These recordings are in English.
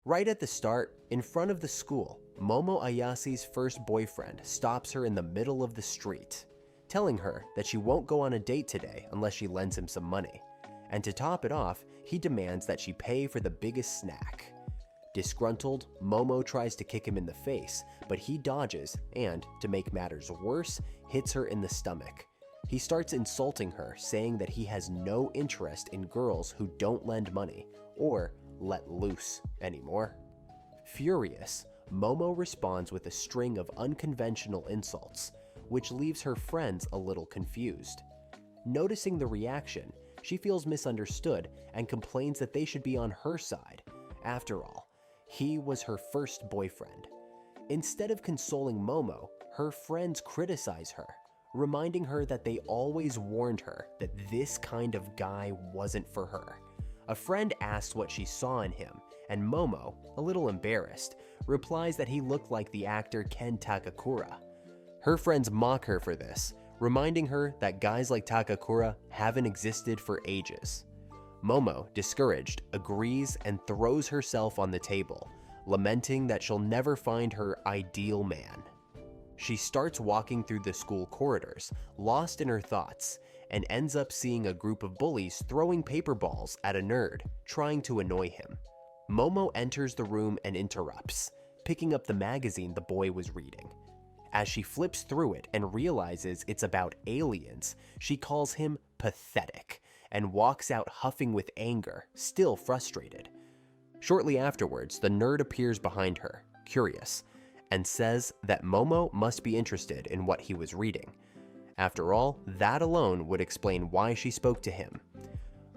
Right at the start, in front of the school, Momo Ayasi's first boyfriend stops her in the middle of the street, telling her that she won't go on a date today unless she lends him some money. And to top it off, he demands that she pay for the biggest snack. Disgruntled, Momo tries to kick him in the face, but he dodges and, to make matters worse, hits her in the stomach. He starts insulting her, saying that he has no interest in girls who don't lend money or let loose anymore. Furious, Momo responds with a string of unconventional insults, which leaves her friends a little confused. Noticing the reaction, she feels misunderstood and complains that they should be on her side. After all, he was her first boyfriend. Instead of consoling Momo, her friends criticize her, reminding her that they always warned her that this kind of guy wasn't for her. A friend asks what she saw in him, and Momo, a little embarrassed, replies that he looked like the actor Ken Takakura. Her friends mock her for this, reminding her that guys like Takakura haven't existed for ages. Momo, discouraged, agrees and throws herself on the table, lamenting that she'll never find her ideal man. She starts walking through the school corridors, lost in her thoughts, and ends up seeing a group of bullies throwing paper balls at a nerd, trying to annoy him. Momo enters the room and interrupts, picking up the magazine the boy was reading. As she flips through it and realizes it's about aliens, she calls him pathetic and walks out huffing with anger, still frustrated. Shortly afterwards, the nerd appears behind her, curious, and says that Momo must be interested in what he was reading. After all, that alone would explain why she spoke to him.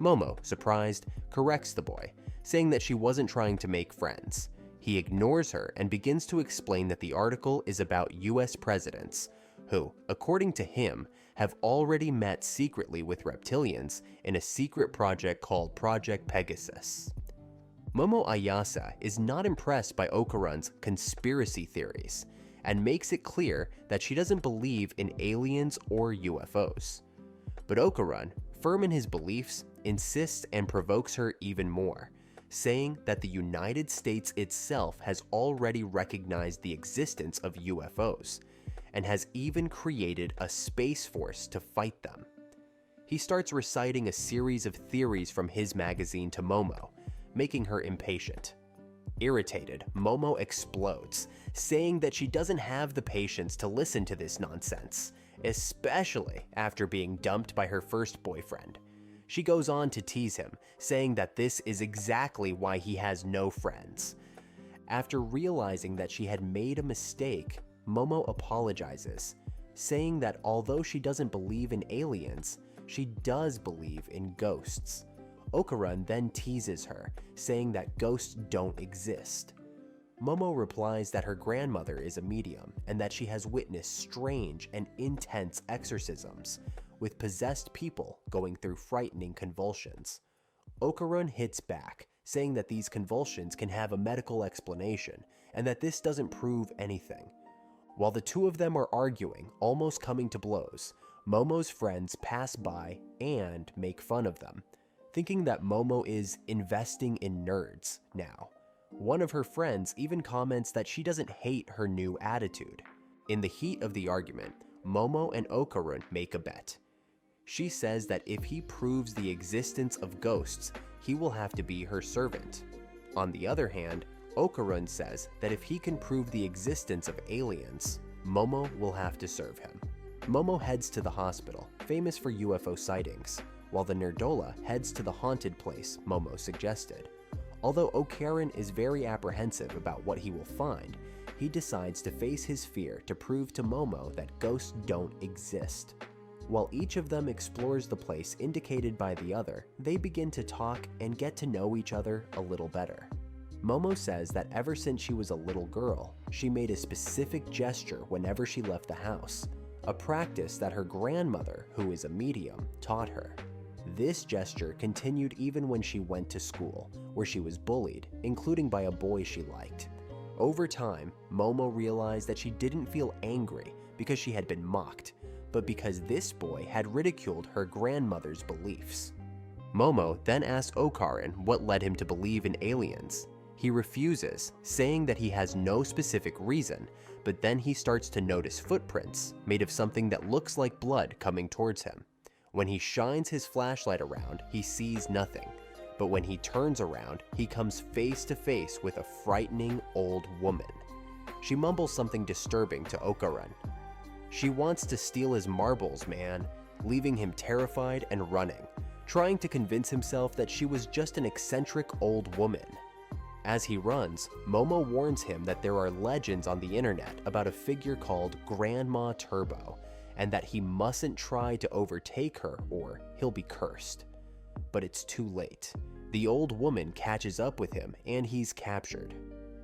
Momo, surprised, corrects the boy, saying that she wasn't trying to make friends. He ignores her and begins to explain that the article is about US presidents, who, according to him, have already met secretly with reptilians in a secret project called Project Pegasus. Momo Ayasa is not impressed by Okarun's conspiracy theories, and makes it clear that she doesn't believe in aliens or UFOs. But Okarun, firm in his beliefs, insists and provokes her even more, saying that the United States itself has already recognized the existence of UFOs, and has even created a space force to fight them. He starts reciting a series of theories from his magazine to Momo, making her impatient. Irritated, Momo explodes, saying that she doesn't have the patience to listen to this nonsense, especially after being dumped by her first boyfriend. She goes on to tease him, saying that this is exactly why he has no friends. After realizing that she had made a mistake, Momo apologizes, saying that although she doesn't believe in aliens, she does believe in ghosts. Okarun then teases her, saying that ghosts don't exist. Momo replies that her grandmother is a medium and that she has witnessed strange and intense exorcisms, with possessed people going through frightening convulsions. Okarun hits back, saying that these convulsions can have a medical explanation and that this doesn't prove anything. While the two of them are arguing, almost coming to blows, Momo's friends pass by and make fun of them, thinking that Momo is investing in nerds now. One of her friends even comments that she doesn't hate her new attitude. In the heat of the argument, Momo and Okarun make a bet. She says that if he proves the existence of ghosts, he will have to be her servant. On the other hand, Okarun says that if he can prove the existence of aliens, Momo will have to serve him. Momo heads to the hospital, famous for UFO sightings, while the Nerdola heads to the haunted place Momo suggested. Although Okarun is very apprehensive about what he will find, he decides to face his fear to prove to Momo that ghosts don't exist. While each of them explores the place indicated by the other, they begin to talk and get to know each other a little better. Momo says that ever since she was a little girl, she made a specific gesture whenever she left the house, a practice that her grandmother, who is a medium, taught her. This gesture continued even when she went to school, where she was bullied, including by a boy she liked. Over time, Momo realized that she didn't feel angry because she had been mocked, but because this boy had ridiculed her grandmother's beliefs. Momo then asked Okarun what led him to believe in aliens. He refuses, saying that he has no specific reason, but then he starts to notice footprints made of something that looks like blood coming towards him. When he shines his flashlight around, he sees nothing, but when he turns around, he comes face to face with a frightening old woman. She mumbles something disturbing to Okaran. She wants to steal his marbles, man, leaving him terrified and running, trying to convince himself that she was just an eccentric old woman. As he runs, Momo warns him that there are legends on the internet about a figure called Grandma Turbo, and that he mustn't try to overtake her or he'll be cursed. But it's too late. The old woman catches up with him and he's captured.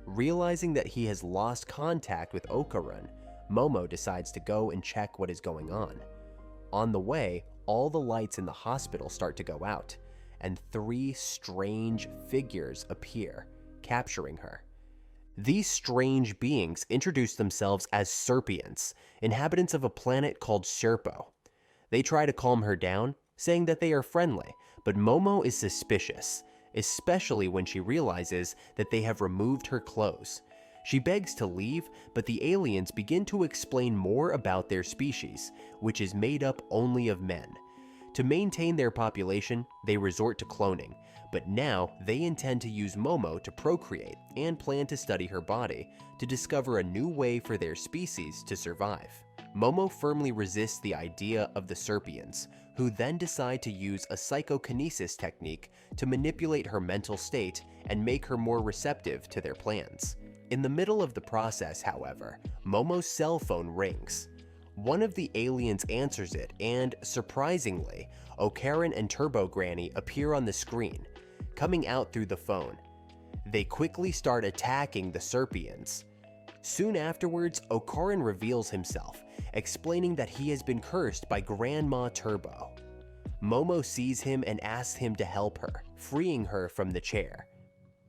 Realizing that he has lost contact with Okaran, Momo decides to go and check what is going on. On the way, all the lights in the hospital start to go out, and 3 strange figures appear, capturing her. These strange beings introduce themselves as Serpients, inhabitants of a planet called Sherpo. They try to calm her down, saying that they are friendly, but Momo is suspicious, especially when she realizes that they have removed her clothes. She begs to leave, but the aliens begin to explain more about their species, which is made up only of men. To maintain their population, they resort to cloning, but now they intend to use Momo to procreate and plan to study her body to discover a new way for their species to survive. Momo firmly resists the idea of the Serpients, who then decide to use a psychokinesis technique to manipulate her mental state and make her more receptive to their plans. In the middle of the process, however, Momo's cell phone rings. One of the aliens answers it, and surprisingly, Okaran and Turbo Granny appear on the screen, coming out through the phone. They quickly start attacking the Serpients. Soon afterwards, Okaran reveals himself, explaining that he has been cursed by Grandma Turbo. Momo sees him and asks him to help her, freeing her from the chair.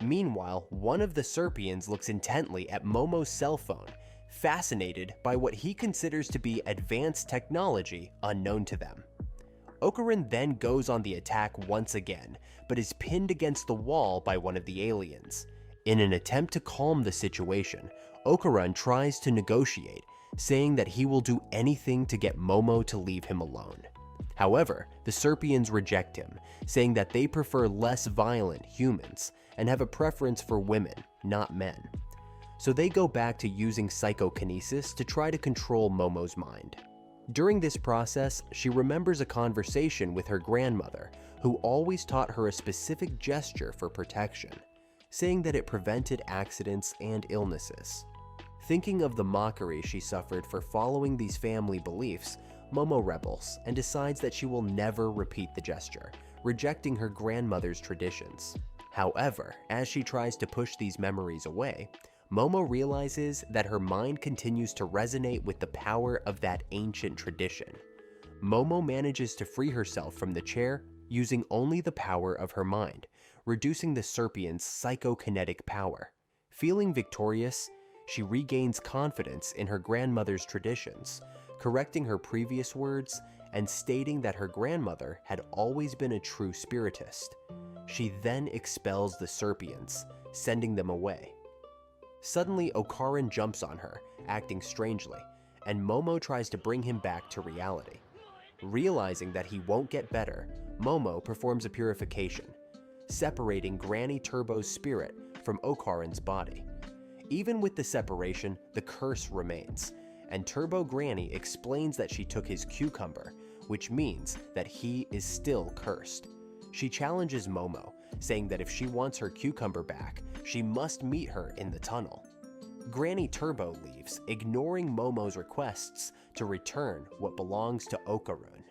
Meanwhile, one of the Serpients looks intently at Momo's cell phone, fascinated by what he considers to be advanced technology unknown to them. Okaran then goes on the attack once again, but is pinned against the wall by one of the aliens. In an attempt to calm the situation, Okaran tries to negotiate, saying that he will do anything to get Momo to leave him alone. However, the Serpients reject him, saying that they prefer less violent humans and have a preference for women, not men. So they go back to using psychokinesis to try to control Momo's mind. During this process, she remembers a conversation with her grandmother, who always taught her a specific gesture for protection, saying that it prevented accidents and illnesses. Thinking of the mockery she suffered for following these family beliefs, Momo rebels and decides that she will never repeat the gesture, rejecting her grandmother's traditions. However, as she tries to push these memories away, Momo realizes that her mind continues to resonate with the power of that ancient tradition. Momo manages to free herself from the chair using only the power of her mind, reducing the Serpient's psychokinetic power. Feeling victorious, she regains confidence in her grandmother's traditions, correcting her previous words and stating that her grandmother had always been a true spiritist. She then expels the Serpients, sending them away. Suddenly, Okaran jumps on her, acting strangely, and Momo tries to bring him back to reality. Realizing that he won't get better, Momo performs a purification, separating Granny Turbo's spirit from Okaran's body. Even with the separation, the curse remains, and Turbo Granny explains that she took his cucumber, which means that he is still cursed. She challenges Momo, saying that if she wants her cucumber back, she must meet her in the tunnel. Granny Turbo leaves, ignoring Momo's requests to return what belongs to Okaran.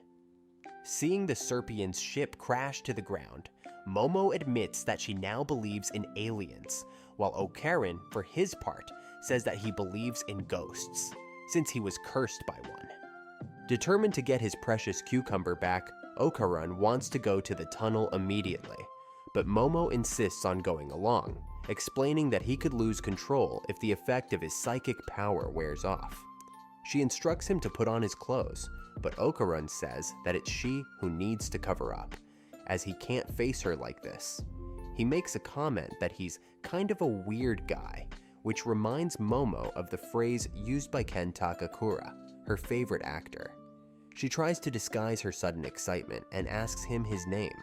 Seeing the Serpient's ship crash to the ground, Momo admits that she now believes in aliens, while Okaran, for his part, says that he believes in ghosts, since he was cursed by one. Determined to get his precious cucumber back, Okaran wants to go to the tunnel immediately, but Momo insists on going along, explaining that he could lose control if the effect of his psychic power wears off. She instructs him to put on his clothes, but Okaran says that it's she who needs to cover up, as he can't face her like this. He makes a comment that he's kind of a weird guy, which reminds Momo of the phrase used by Ken Takakura, her favorite actor. She tries to disguise her sudden excitement and asks him his name.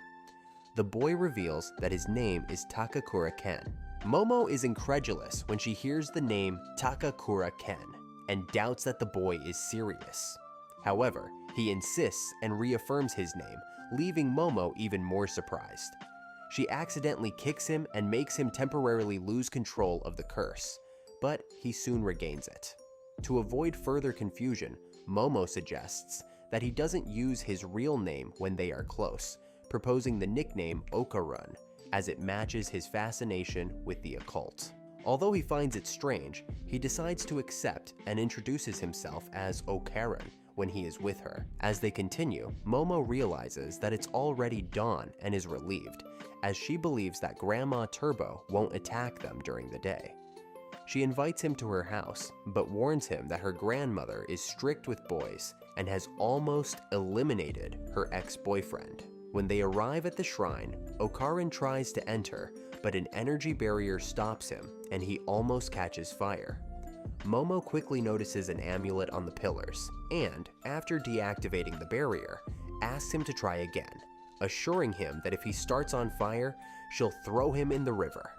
The boy reveals that his name is Takakura Ken. Momo is incredulous when she hears the name Takakura Ken and doubts that the boy is serious. However, he insists and reaffirms his name, leaving Momo even more surprised. She accidentally kicks him and makes him temporarily lose control of the curse, but he soon regains it. To avoid further confusion, Momo suggests that he doesn't use his real name when they are close, proposing the nickname Okarun, as it matches his fascination with the occult. Although he finds it strange, he decides to accept and introduces himself as Okarun when he is with her. As they continue, Momo realizes that it's already dawn and is relieved, as she believes that Grandma Turbo won't attack them during the day. She invites him to her house, but warns him that her grandmother is strict with boys and has almost eliminated her ex-boyfriend. When they arrive at the shrine, Okarun tries to enter, but an energy barrier stops him and he almost catches fire. Momo quickly notices an amulet on the pillars and, after deactivating the barrier, asks him to try again, assuring him that if he starts on fire, she'll throw him in the river.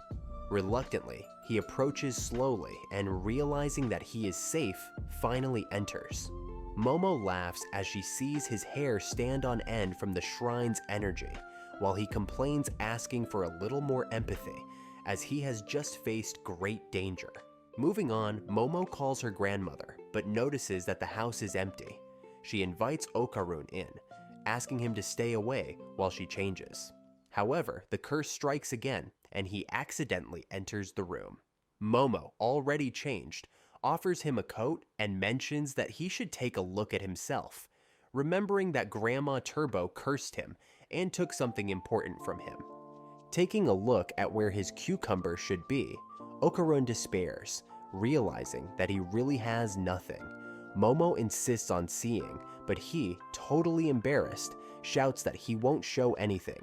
Reluctantly, he approaches slowly and, realizing that he is safe, finally enters. Momo laughs as she sees his hair stand on end from the shrine's energy, while he complains, asking for a little more empathy, as he has just faced great danger. Moving on, Momo calls her grandmother, but notices that the house is empty. She invites Okarun in, asking him to stay away while she changes. However, the curse strikes again, and he accidentally enters the room. Momo, already changed, offers him a coat and mentions that he should take a look at himself, remembering that Grandma Turbo cursed him and took something important from him. Taking a look at where his cucumber should be, Okarun despairs, realizing that he really has nothing. Momo insists on seeing, but he, totally embarrassed, shouts that he won't show anything.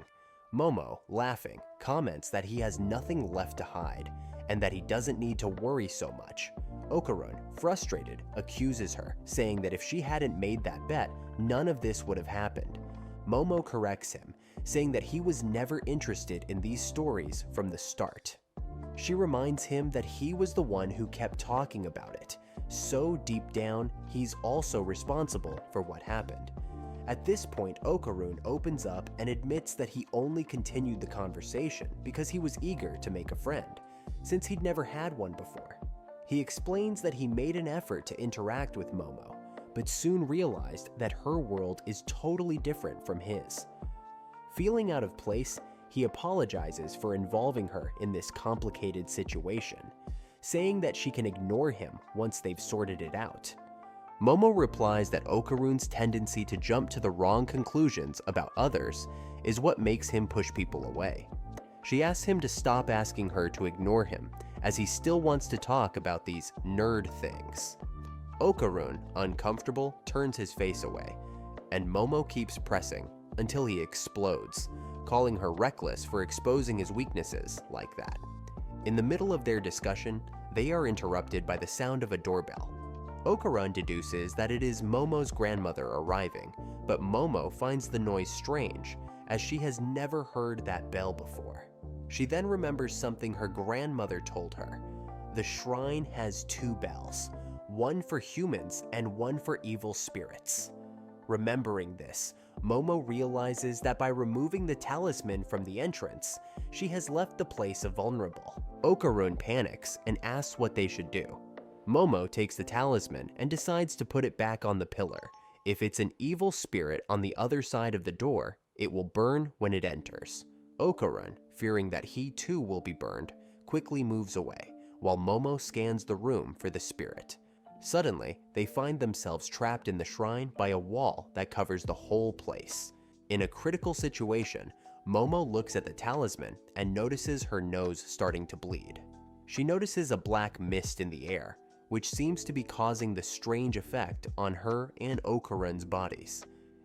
Momo, laughing, comments that he has nothing left to hide, and that he doesn't need to worry so much. Okarun, frustrated, accuses her, saying that if she hadn't made that bet, none of this would have happened. Momo corrects him, saying that he was never interested in these stories from the start. She reminds him that he was the one who kept talking about it, so deep down, he's also responsible for what happened. At this point, Okarun opens up and admits that he only continued the conversation because he was eager to make a friend, since he'd never had one before. He explains that he made an effort to interact with Momo, but soon realized that her world is totally different from his. Feeling out of place, he apologizes for involving her in this complicated situation, saying that she can ignore him once they've sorted it out. Momo replies that Okarun's tendency to jump to the wrong conclusions about others is what makes him push people away. She asks him to stop asking her to ignore him, as he still wants to talk about these nerd things. Okarun, uncomfortable, turns his face away, and Momo keeps pressing until he explodes, calling her reckless for exposing his weaknesses like that. In the middle of their discussion, they are interrupted by the sound of a doorbell. Okarun deduces that it is Momo's grandmother arriving, but Momo finds the noise strange, as she has never heard that bell before. She then remembers something her grandmother told her. The shrine has two bells, one for humans and one for evil spirits. Remembering this, Momo realizes that by removing the talisman from the entrance, she has left the place vulnerable. Okarun panics and asks what they should do. Momo takes the talisman and decides to put it back on the pillar. If it's an evil spirit on the other side of the door, it will burn when it enters. Okarun, fearing that he too will be burned, quickly moves away, while Momo scans the room for the spirit. Suddenly, they find themselves trapped in the shrine by a wall that covers the whole place. In a critical situation, Momo looks at the talisman and notices her nose starting to bleed. She notices a black mist in the air, which seems to be causing the strange effect on her and Okarun's bodies.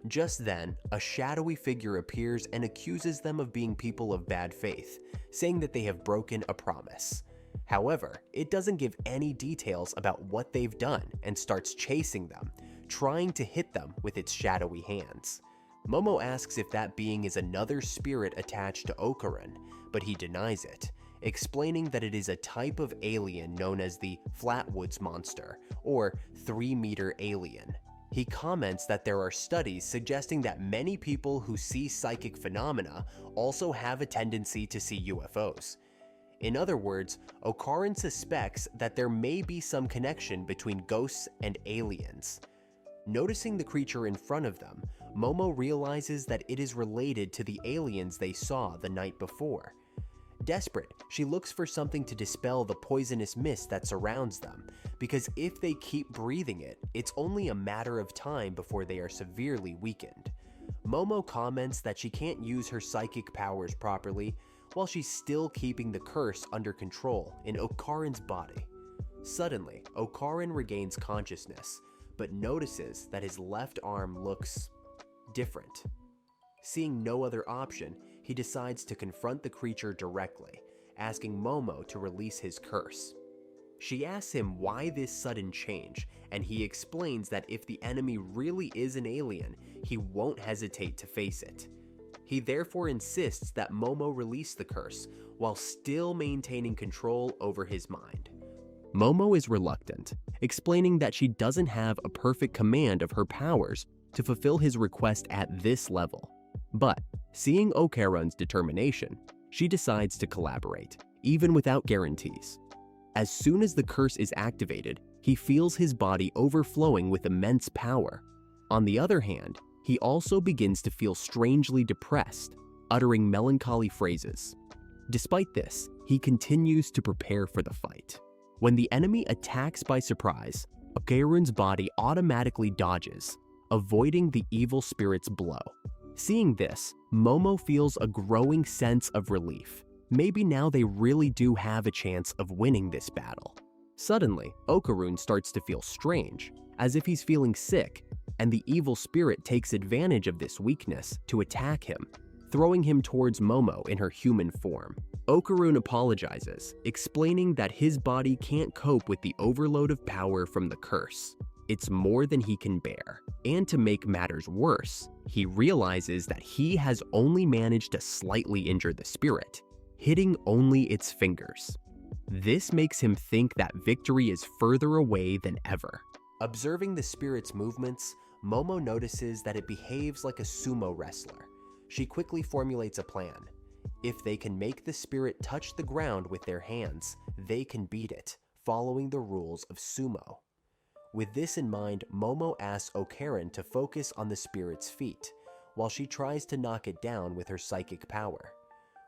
Just then, a shadowy figure appears and accuses them of being people of bad faith, saying that they have broken a promise. However, it doesn't give any details about what they've done and starts chasing them, trying to hit them with its shadowy hands. Momo asks if that being is another spirit attached to Okarun, but he denies it, explaining that it is a type of alien known as the Flatwoods Monster, or 3-meter alien. He comments that there are studies suggesting that many people who see psychic phenomena also have a tendency to see UFOs. In other words, Okarun suspects that there may be some connection between ghosts and aliens. Noticing the creature in front of them, Momo realizes that it is related to the aliens they saw the night before. Desperate, she looks for something to dispel the poisonous mist that surrounds them, because if they keep breathing it, it's only a matter of time before they are severely weakened. Momo comments that she can't use her psychic powers properly, while she's still keeping the curse under control in Okarun's body. Suddenly, Okarun regains consciousness, but notices that his left arm looks different. Seeing no other option, he decides to confront the creature directly, asking Momo to release his curse. She asks him why this sudden change, and he explains that if the enemy really is an alien, he won't hesitate to face it. He therefore insists that Momo release the curse, while still maintaining control over his mind. Momo is reluctant, explaining that she doesn't have a perfect command of her powers to fulfill his request at this level. But, seeing Okarun's determination, she decides to collaborate, even without guarantees. As soon as the curse is activated, he feels his body overflowing with immense power. On the other hand, he also begins to feel strangely depressed, uttering melancholy phrases. Despite this, he continues to prepare for the fight. When the enemy attacks by surprise, Okarun's body automatically dodges, avoiding the evil spirit's blow. Seeing this, Momo feels a growing sense of relief. Maybe now they really do have a chance of winning this battle. Suddenly, Okarun starts to feel strange, as if he's feeling sick, and the evil spirit takes advantage of this weakness to attack him, throwing him towards Momo in her human form. Okarun apologizes, explaining that his body can't cope with the overload of power from the curse. It's more than he can bear. And to make matters worse, he realizes that he has only managed to slightly injure the spirit, hitting only its fingers. This makes him think that victory is further away than ever. Observing the spirit's movements, Momo notices that it behaves like a sumo wrestler. She quickly formulates a plan. If they can make the spirit touch the ground with their hands, they can beat it, following the rules of sumo. With this in mind, Momo asks Okarun to focus on the spirit's feet, while she tries to knock it down with her psychic power.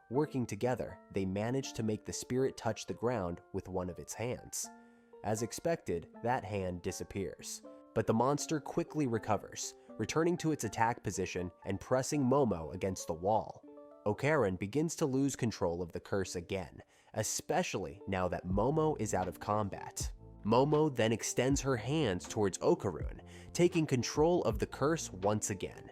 Working together, they manage to make the spirit touch the ground with one of its hands. As expected, that hand disappears, but the monster quickly recovers, returning to its attack position and pressing Momo against the wall. Okarun begins to lose control of the curse again, especially now that Momo is out of combat. Momo then extends her hands towards Okarun, taking control of the curse once again.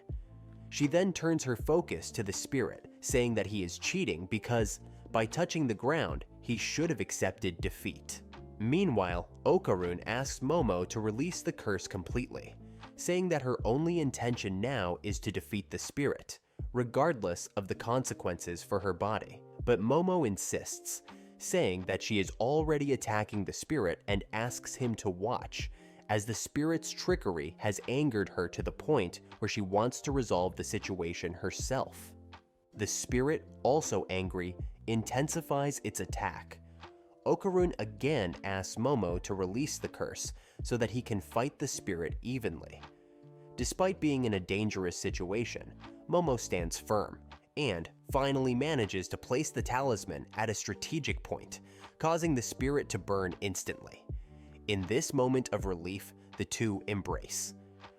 She then turns her focus to the spirit, saying that he is cheating because, by touching the ground, he should have accepted defeat. Meanwhile, Okarun asks Momo to release the curse completely, saying that her only intention now is to defeat the spirit, regardless of the consequences for her body. But Momo insists, saying that she is already attacking the spirit and asks him to watch, as the spirit's trickery has angered her to the point where she wants to resolve the situation herself. The spirit, also angry, intensifies its attack. Okarun again asks Momo to release the curse so that he can fight the spirit evenly. Despite being in a dangerous situation, Momo stands firm and finally manages to place the talisman at a strategic point, causing the spirit to burn instantly. In this moment of relief, the two embrace.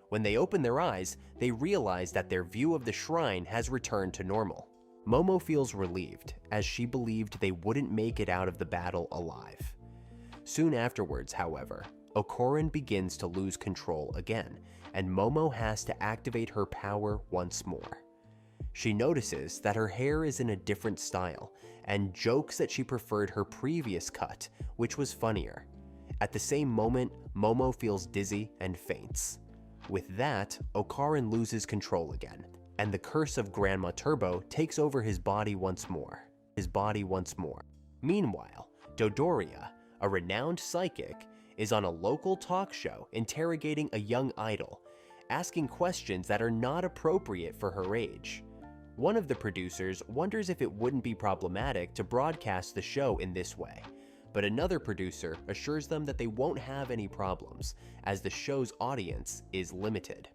When they open their eyes, they realize that their view of the shrine has returned to normal. Momo feels relieved, as she believed they wouldn't make it out of the battle alive. Soon afterwards, however, Okorin begins to lose control again, and Momo has to activate her power once more. She notices that her hair is in a different style, and jokes that she preferred her previous cut, which was funnier. At the same moment, Momo feels dizzy and faints. With that, Okorin loses control again, and the curse of Grandma Turbo takes over his body once more. Meanwhile, Dodoria, a renowned psychic, is on a local talk show interrogating a young idol, asking questions that are not appropriate for her age. One of the producers wonders if it wouldn't be problematic to broadcast the show in this way, but another producer assures them that they won't have any problems, as the show's audience is limited.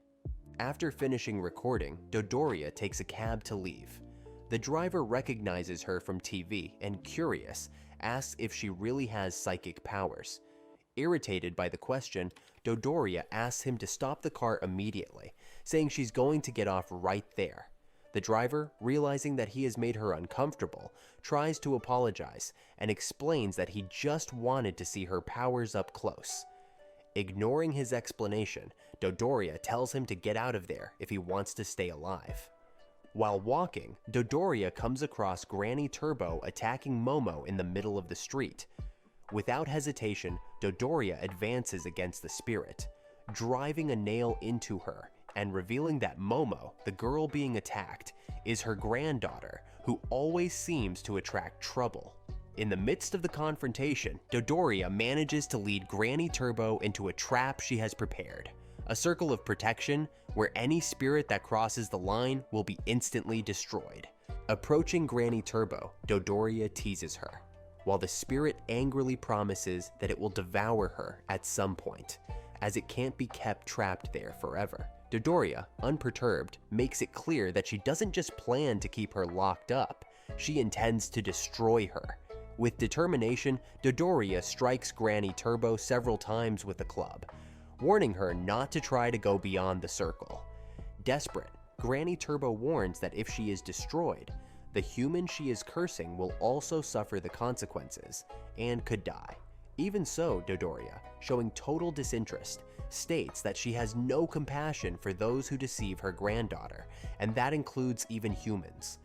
After finishing recording, Dodoria takes a cab to leave. The driver recognizes her from TV and, curious, asks if she really has psychic powers. Irritated by the question, Dodoria asks him to stop the car immediately, saying she's going to get off right there. The driver, realizing that he has made her uncomfortable, tries to apologize and explains that he just wanted to see her powers up close. Ignoring his explanation, Dodoria tells him to get out of there if he wants to stay alive. While walking, Dodoria comes across Granny Turbo attacking Momo in the middle of the street. Without hesitation, Dodoria advances against the spirit, driving a nail into her and revealing that Momo, the girl being attacked, is her granddaughter, who always seems to attract trouble. In the midst of the confrontation, Dodoria manages to lead Granny Turbo into a trap she has prepared, a circle of protection where any spirit that crosses the line will be instantly destroyed. Approaching Granny Turbo, Dodoria teases her, while the spirit angrily promises that it will devour her at some point, as it can't be kept trapped there forever. Dodoria, unperturbed, makes it clear that she doesn't just plan to keep her locked up, she intends to destroy her. With determination, Dodoria strikes Granny Turbo several times with a club, warning her not to try to go beyond the circle. Desperate, Granny Turbo warns that if she is destroyed, the human she is cursing will also suffer the consequences and could die. Even so, Dodoria, showing total disinterest, states that she has no compassion for those who deceive her granddaughter, and that includes even humans.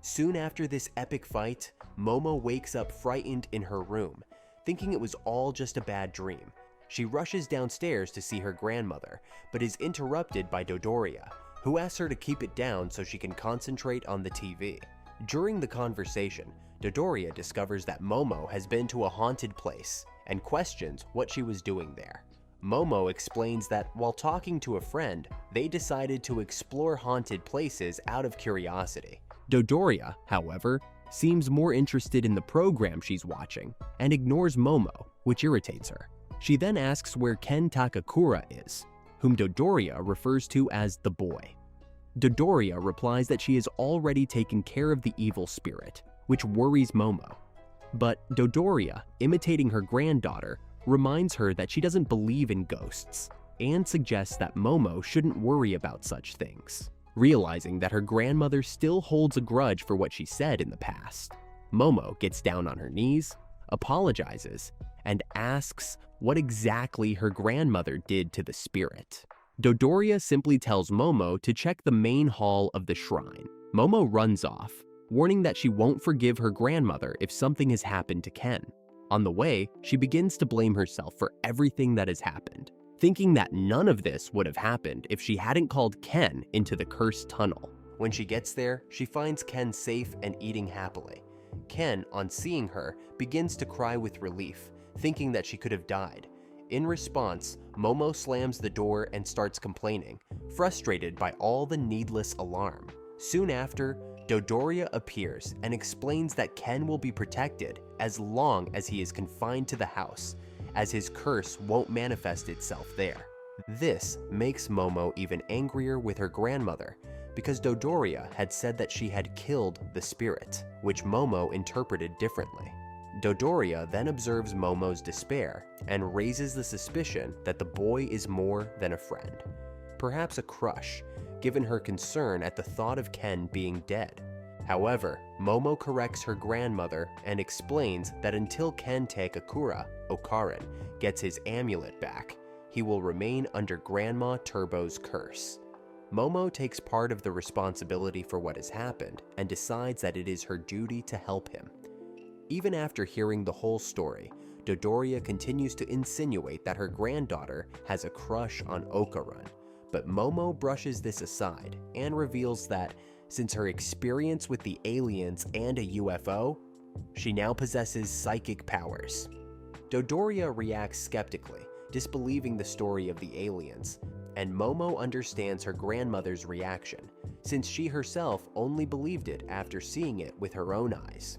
Soon after this epic fight, Momo wakes up frightened in her room, thinking it was all just a bad dream. She rushes downstairs to see her grandmother, but is interrupted by Dodoria, who asks her to keep it down so she can concentrate on the TV. During the conversation, Dodoria discovers that Momo has been to a haunted place and questions what she was doing there. Momo explains that while talking to a friend, they decided to explore haunted places out of curiosity. Dodoria, however, seems more interested in the program she's watching and ignores Momo, which irritates her. She then asks where Ken Takakura is, whom Dodoria refers to as the boy. Dodoria replies that she has already taken care of the evil spirit, which worries Momo. But Dodoria, imitating her granddaughter, reminds her that she doesn't believe in ghosts and suggests that Momo shouldn't worry about such things, realizing that her grandmother still holds a grudge for what she said in the past. Momo gets down on her knees, apologizes, and asks what exactly her grandmother did to the spirit. Dodoria simply tells Momo to check the main hall of the shrine. Momo runs off, warning that she won't forgive her grandmother if something has happened to Ken. On the way, she begins to blame herself for everything that has happened, thinking that none of this would have happened if she hadn't called Ken into the cursed tunnel. When she gets there, she finds Ken safe and eating happily. Ken, on seeing her, begins to cry with relief, thinking that she could have died. In response, Momo slams the door and starts complaining, frustrated by all the needless alarm. Soon after, Dodoria appears and explains that Ken will be protected as long as he is confined to the house, as his curse won't manifest itself there. This makes Momo even angrier with her grandmother, because Dodoria had said that she had killed the spirit, which Momo interpreted differently. Dodoria then observes Momo's despair and raises the suspicion that the boy is more than a friend, perhaps a crush, given her concern at the thought of Ken being dead. However, Momo corrects her grandmother and explains that until Kente Kakura, Okarin, gets his amulet back, he will remain under Grandma Turbo's curse. Momo takes part of the responsibility for what has happened and decides that it is her duty to help him. Even after hearing the whole story, Dodoria continues to insinuate that her granddaughter has a crush on Okaran, but Momo brushes this aside and reveals that since her experience with the aliens and a UFO, she now possesses psychic powers. Dodoria reacts skeptically, disbelieving the story of the aliens, and Momo understands her grandmother's reaction, since she herself only believed it after seeing it with her own eyes.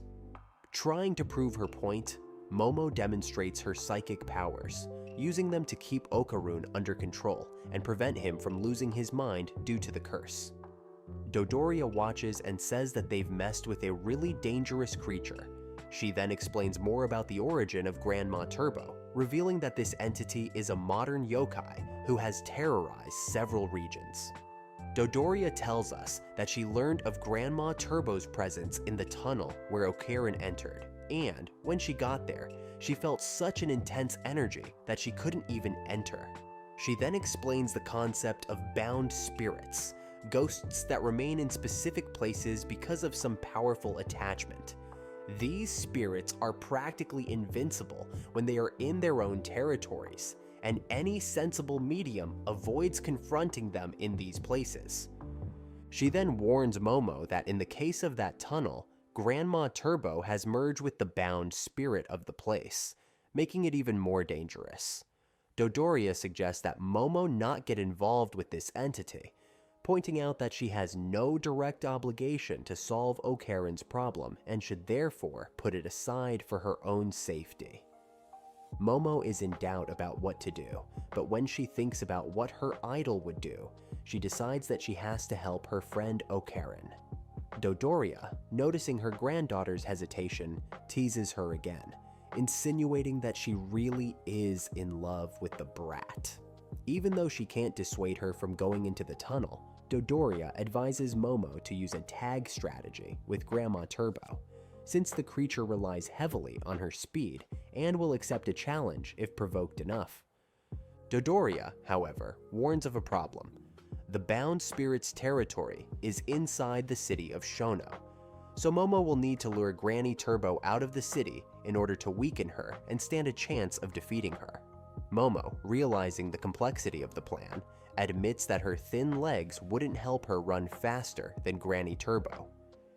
Trying to prove her point, Momo demonstrates her psychic powers, using them to keep Okarun under control and prevent him from losing his mind due to the curse. Dodoria watches and says that they've messed with a really dangerous creature. She then explains more about the origin of Grandma Turbo, revealing that this entity is a modern yokai who has terrorized several regions. Dodoria tells us that she learned of Grandma Turbo's presence in the tunnel where Okarin entered, and when she got there, she felt such an intense energy that she couldn't even enter. She then explains the concept of bound spirits, ghosts that remain in specific places because of some powerful attachment. These spirits are practically invincible when they are in their own territories, and any sensible medium avoids confronting them in these places. She then warns Momo that in the case of that tunnel, Grandma Turbo has merged with the bound spirit of the place, making it even more dangerous. Dodoria suggests that Momo not get involved with this entity, pointing out that she has no direct obligation to solve Okarin's problem and should therefore put it aside for her own safety. Momo is in doubt about what to do, but when she thinks about what her idol would do, she decides that she has to help her friend Okarin. Dodoria, noticing her granddaughter's hesitation, teases her again, insinuating that she really is in love with the brat. Even though she can't dissuade her from going into the tunnel, Dodoria advises Momo to use a tag strategy with Grandma Turbo, since the creature relies heavily on her speed and will accept a challenge if provoked enough. Dodoria, however, warns of a problem. The bound spirit's territory is inside the city of Shono, so Momo will need to lure Granny Turbo out of the city in order to weaken her and stand a chance of defeating her. Momo, realizing the complexity of the plan, admits that her thin legs wouldn't help her run faster than Granny Turbo.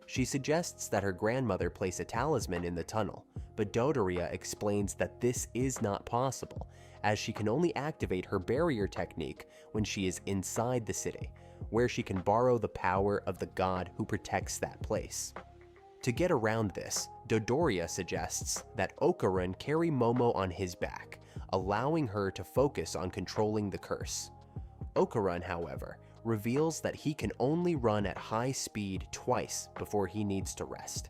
She suggests that her grandmother place a talisman in the tunnel, but Dodoria explains that this is not possible, as she can only activate her barrier technique when she is inside the city, where she can borrow the power of the god who protects that place. To get around this, Dodoria suggests that Okaran carry Momo on his back, allowing her to focus on controlling the curse. Okaran, however, reveals that he can only run at high speed twice before he needs to rest.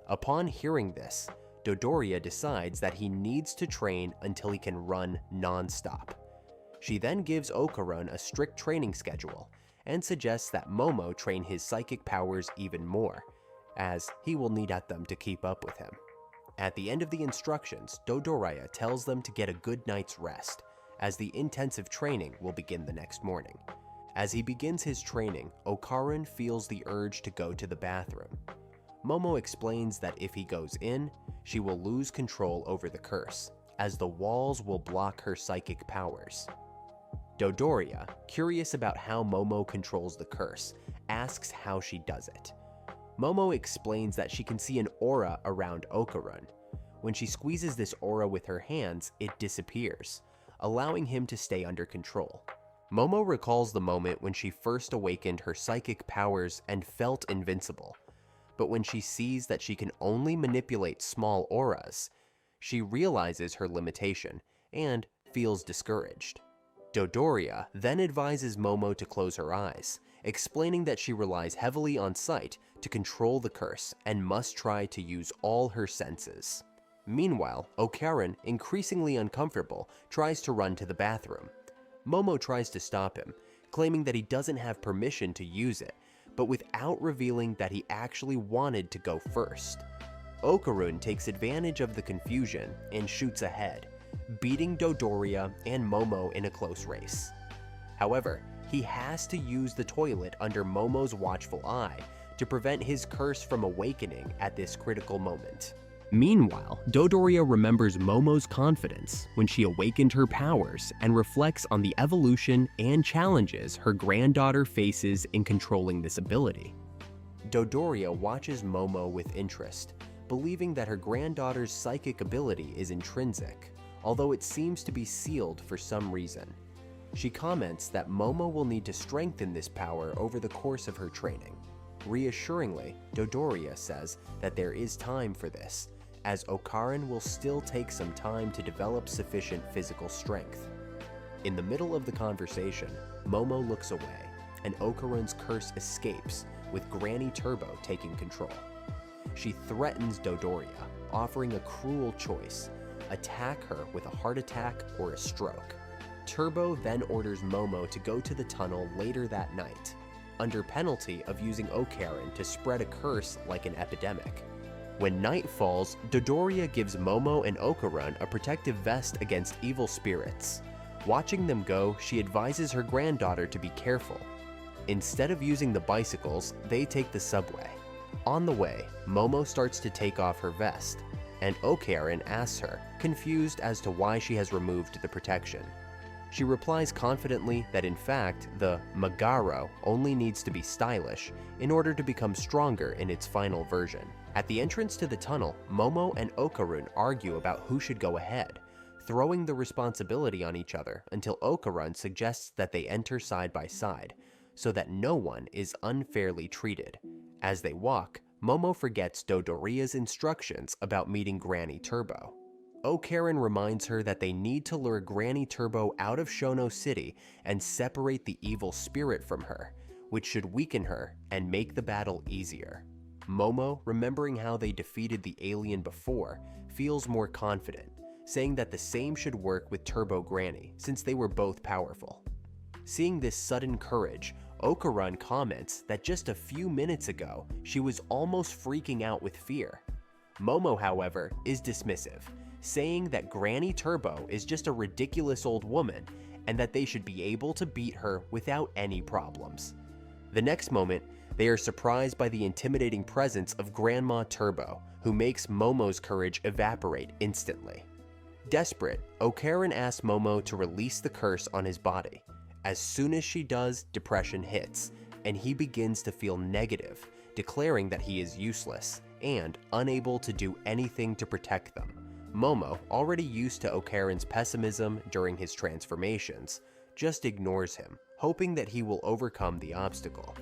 Upon hearing this, Dodoria decides that he needs to train until he can run non-stop. She then gives Okaran a strict training schedule and suggests that Momo train his psychic powers even more, as he will need at them to keep up with him. At the end of the instructions, Dodoria tells them to get a good night's rest, as the intensive training will begin the next morning. As he begins his training, Okaran feels the urge to go to the bathroom. Momo explains that if he goes in, she will lose control over the curse, as the walls will block her psychic powers. Dodoria, curious about how Momo controls the curse, asks how she does it. Momo explains that she can see an aura around Okaran. When she squeezes this aura with her hands, it disappears, allowing him to stay under control. Momo recalls the moment when she first awakened her psychic powers and felt invincible, but when she sees that she can only manipulate small auras, she realizes her limitation and feels discouraged. Dodoria then advises Momo to close her eyes, explaining that she relies heavily on sight to control the curse and must try to use all her senses. Meanwhile, Okaran, increasingly uncomfortable, tries to run to the bathroom. Momo tries to stop him, claiming that he doesn't have permission to use it, but without revealing that he actually wanted to go first. Okarun takes advantage of the confusion and shoots ahead, beating Dodoria and Momo in a close race. However, he has to use the toilet under Momo's watchful eye to prevent his curse from awakening at this critical moment. Meanwhile, Dodoria remembers Momo's confidence when she awakened her powers and reflects on the evolution and challenges her granddaughter faces in controlling this ability. Dodoria watches Momo with interest, believing that her granddaughter's psychic ability is intrinsic, although it seems to be sealed for some reason. She comments that Momo will need to strengthen this power over the course of her training. Reassuringly, Dodoria says that there is time for this, as Okarun will still take some time to develop sufficient physical strength. In the middle of the conversation, Momo looks away, and Okarun's curse escapes, with Granny Turbo taking control. She threatens Dodoria, offering a cruel choice: attack her with a heart attack or a stroke. Turbo then orders Momo to go to the tunnel later that night, under penalty of using Okarun to spread a curse like an epidemic. When night falls, Dodoria gives Momo and Okarun a protective vest against evil spirits. Watching them go, she advises her granddaughter to be careful. Instead of using the bicycles, they take the subway. On the way, Momo starts to take off her vest, and Okarun asks her, confused as to why she has removed the protection. She replies confidently that in fact, the Magaro only needs to be stylish in order to become stronger in its final version. At the entrance to the tunnel, Momo and Okarun argue about who should go ahead, throwing the responsibility on each other until Okarun suggests that they enter side by side, so that no one is unfairly treated. As they walk, Momo forgets Dodoria's instructions about meeting Granny Turbo. Okarun reminds her that they need to lure Granny Turbo out of Shono City and separate the evil spirit from her, which should weaken her and make the battle easier. Momo, remembering how they defeated the alien before, feels more confident, saying that the same should work with Turbo Granny since they were both powerful. Seeing this sudden courage, Okarun comments that just a few minutes ago, she was almost freaking out with fear. Momo, however, is dismissive, saying that Granny Turbo is just a ridiculous old woman and that they should be able to beat her without any problems. The next moment, they are surprised by the intimidating presence of Grandma Turbo, who makes Momo's courage evaporate instantly. Desperate, Okarun asks Momo to release the curse on his body. As soon as she does, depression hits, and he begins to feel negative, declaring that he is useless and unable to do anything to protect them. Momo, already used to Okarun's pessimism during his transformations, just ignores him, hoping that he will overcome the obstacle.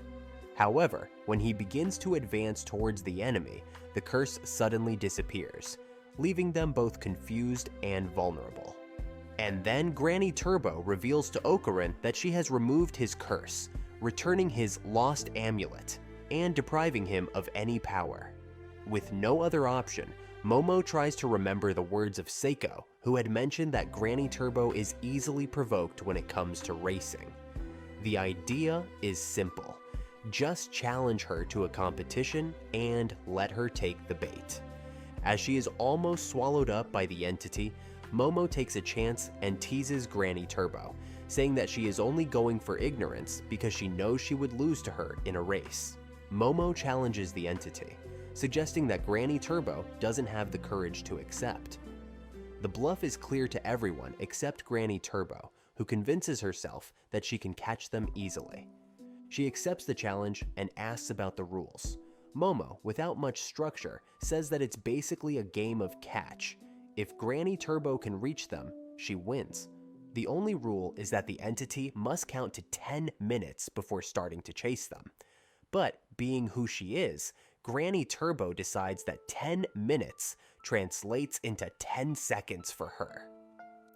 However, when he begins to advance towards the enemy, the curse suddenly disappears, leaving them both confused and vulnerable. And then Granny Turbo reveals to Okarun that she has removed his curse, returning his lost amulet, and depriving him of any power. With no other option, Momo tries to remember the words of Seiko, who had mentioned that Granny Turbo is easily provoked when it comes to racing. The idea is simple. Just challenge her to a competition and let her take the bait. As she is almost swallowed up by the entity, Momo takes a chance and teases Granny Turbo, saying that she is only going for ignorance because she knows she would lose to her in a race. Momo challenges the entity, suggesting that Granny Turbo doesn't have the courage to accept. The bluff is clear to everyone except Granny Turbo, who convinces herself that she can catch them easily. She accepts the challenge and asks about the rules. Momo, without much structure, says that it's basically a game of catch. If Granny Turbo can reach them, she wins. The only rule is that the entity must count to 10 minutes before starting to chase them. But being who she is, Granny Turbo decides that 10 minutes translates into 10 seconds for her.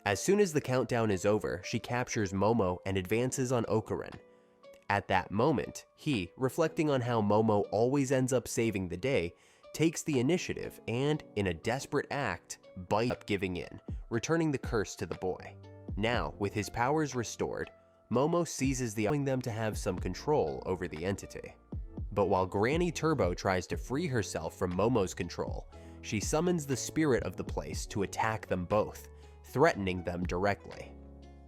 As soon as the countdown is over, she captures Momo and advances on Okarun. At that moment, he, reflecting on how Momo always ends up saving the day, takes the initiative and, in a desperate act, bites up giving in, returning the curse to the boy. Now, with his powers restored, Momo seizes allowing them to have some control over the entity. But while Granny Turbo tries to free herself from Momo's control, she summons the spirit of the place to attack them both, threatening them directly.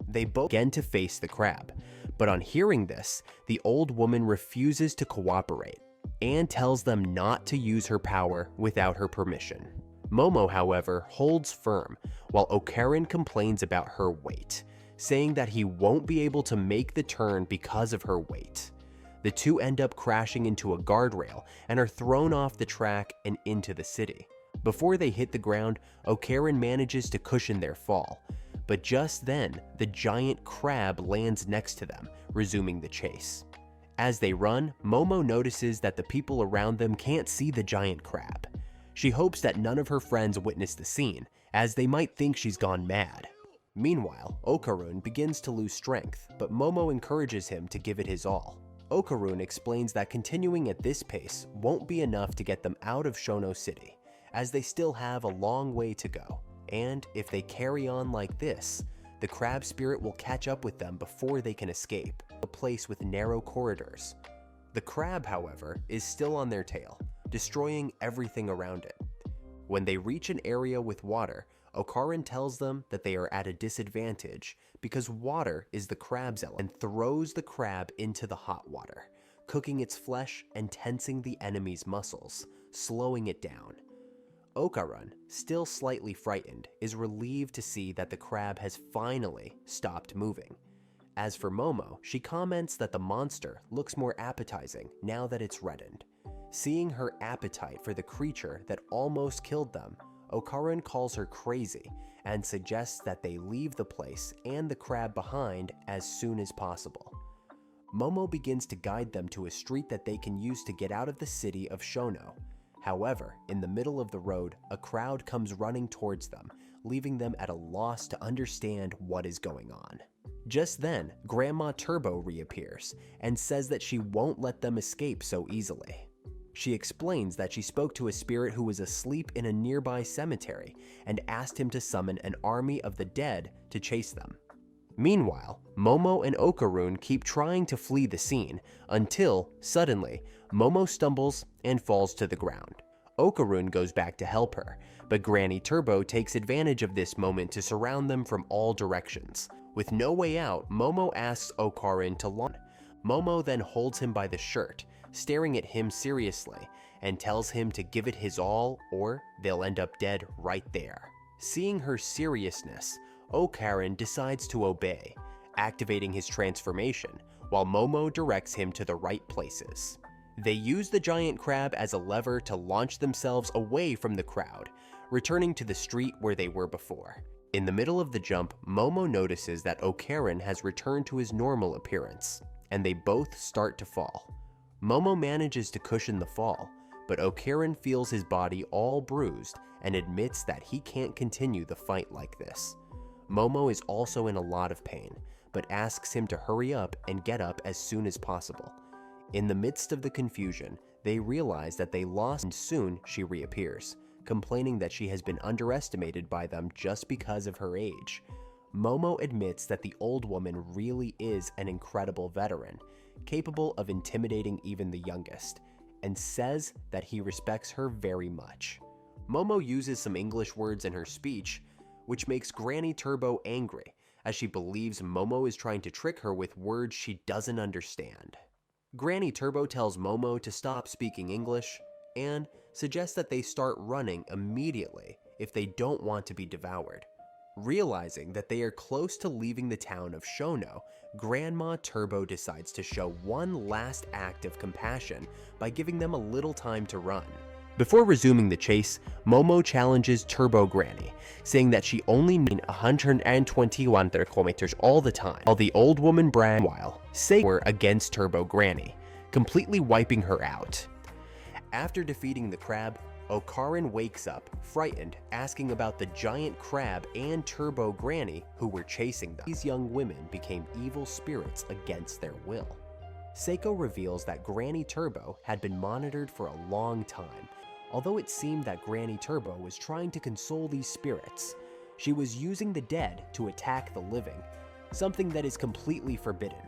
They both begin to face the crab, but on hearing this, the old woman refuses to cooperate and tells them not to use her power without her permission. Momo, however, holds firm, while Okarin complains about her weight, saying that he won't be able to make the turn because of her weight. The two end up crashing into a guardrail and are thrown off the track and into the city. Before they hit the ground, Okarin manages to cushion their fall, but just then, the giant crab lands next to them, resuming the chase. As they run, Momo notices that the people around them can't see the giant crab. She hopes that none of her friends witness the scene, as they might think she's gone mad. Meanwhile, Okarun begins to lose strength, but Momo encourages him to give it his all. Okarun explains that continuing at this pace won't be enough to get them out of Shono City, as they still have a long way to go, and if they carry on like this, the crab spirit will catch up with them before they can escape, a place with narrow corridors. The crab, however, is still on their tail, destroying everything around it. When they reach an area with water, Okarin tells them that they are at a disadvantage because water is the crab's element and throws the crab into the hot water, cooking its flesh and tensing the enemy's muscles, slowing it down. Okarun, still slightly frightened, is relieved to see that the crab has finally stopped moving. As for Momo, she comments that the monster looks more appetizing now that it's reddened. Seeing her appetite for the creature that almost killed them, Okarin calls her crazy and suggests that they leave the place and the crab behind as soon as possible. Momo begins to guide them to a street that they can use to get out of the city of Shono. However, in the middle of the road, a crowd comes running towards them, leaving them at a loss to understand what is going on. Just then, Grandma Turbo reappears and says that she won't let them escape so easily. She explains that she spoke to a spirit who was asleep in a nearby cemetery and asked him to summon an army of the dead to chase them. Meanwhile, Momo and Okarun keep trying to flee the scene until, suddenly, Momo stumbles and falls to the ground. Okarun goes back to help her, but Granny Turbo takes advantage of this moment to surround them from all directions. With no way out, Momo asks Okarin to launch. Momo then holds him by the shirt, staring at him seriously, and tells him to give it his all or they'll end up dead right there. Seeing her seriousness, Okarin decides to obey, activating his transformation, while Momo directs him to the right places. They use the giant crab as a lever to launch themselves away from the crowd, returning to the street where they were before. In the middle of the jump, Momo notices that Okarin has returned to his normal appearance, and they both start to fall. Momo manages to cushion the fall, but Okarin feels his body all bruised and admits that he can't continue the fight like this. Momo is also in a lot of pain, but asks him to hurry up and get up as soon as possible. In the midst of the confusion, they realize that they lost, and soon she reappears, complaining that she has been underestimated by them just because of her age. Momo admits that the old woman really is an incredible veteran, capable of intimidating even the youngest, and says that he respects her very much. Momo uses some English words in her speech, which makes Granny Turbo angry, as she believes Momo is trying to trick her with words she doesn't understand. Granny Turbo tells Momo to stop speaking English and suggests that they start running immediately if they don't want to be devoured. Realizing that they are close to leaving the town of Shono, Grandma Turbo decides to show one last act of compassion by giving them a little time to run. Before resuming the chase, Momo challenges Turbo Granny, saying that she only needs 121 kilometers all the time, while the old woman brags while saying we're against Turbo Granny, completely wiping her out. After defeating the crab, Okarin wakes up, frightened, asking about the giant crab and Turbo Granny who were chasing them. These young women became evil spirits against their will. Seiko reveals that Granny Turbo had been monitored for a long time. Although it seemed that Granny Turbo was trying to console these spirits, she was using the dead to attack the living, something that is completely forbidden.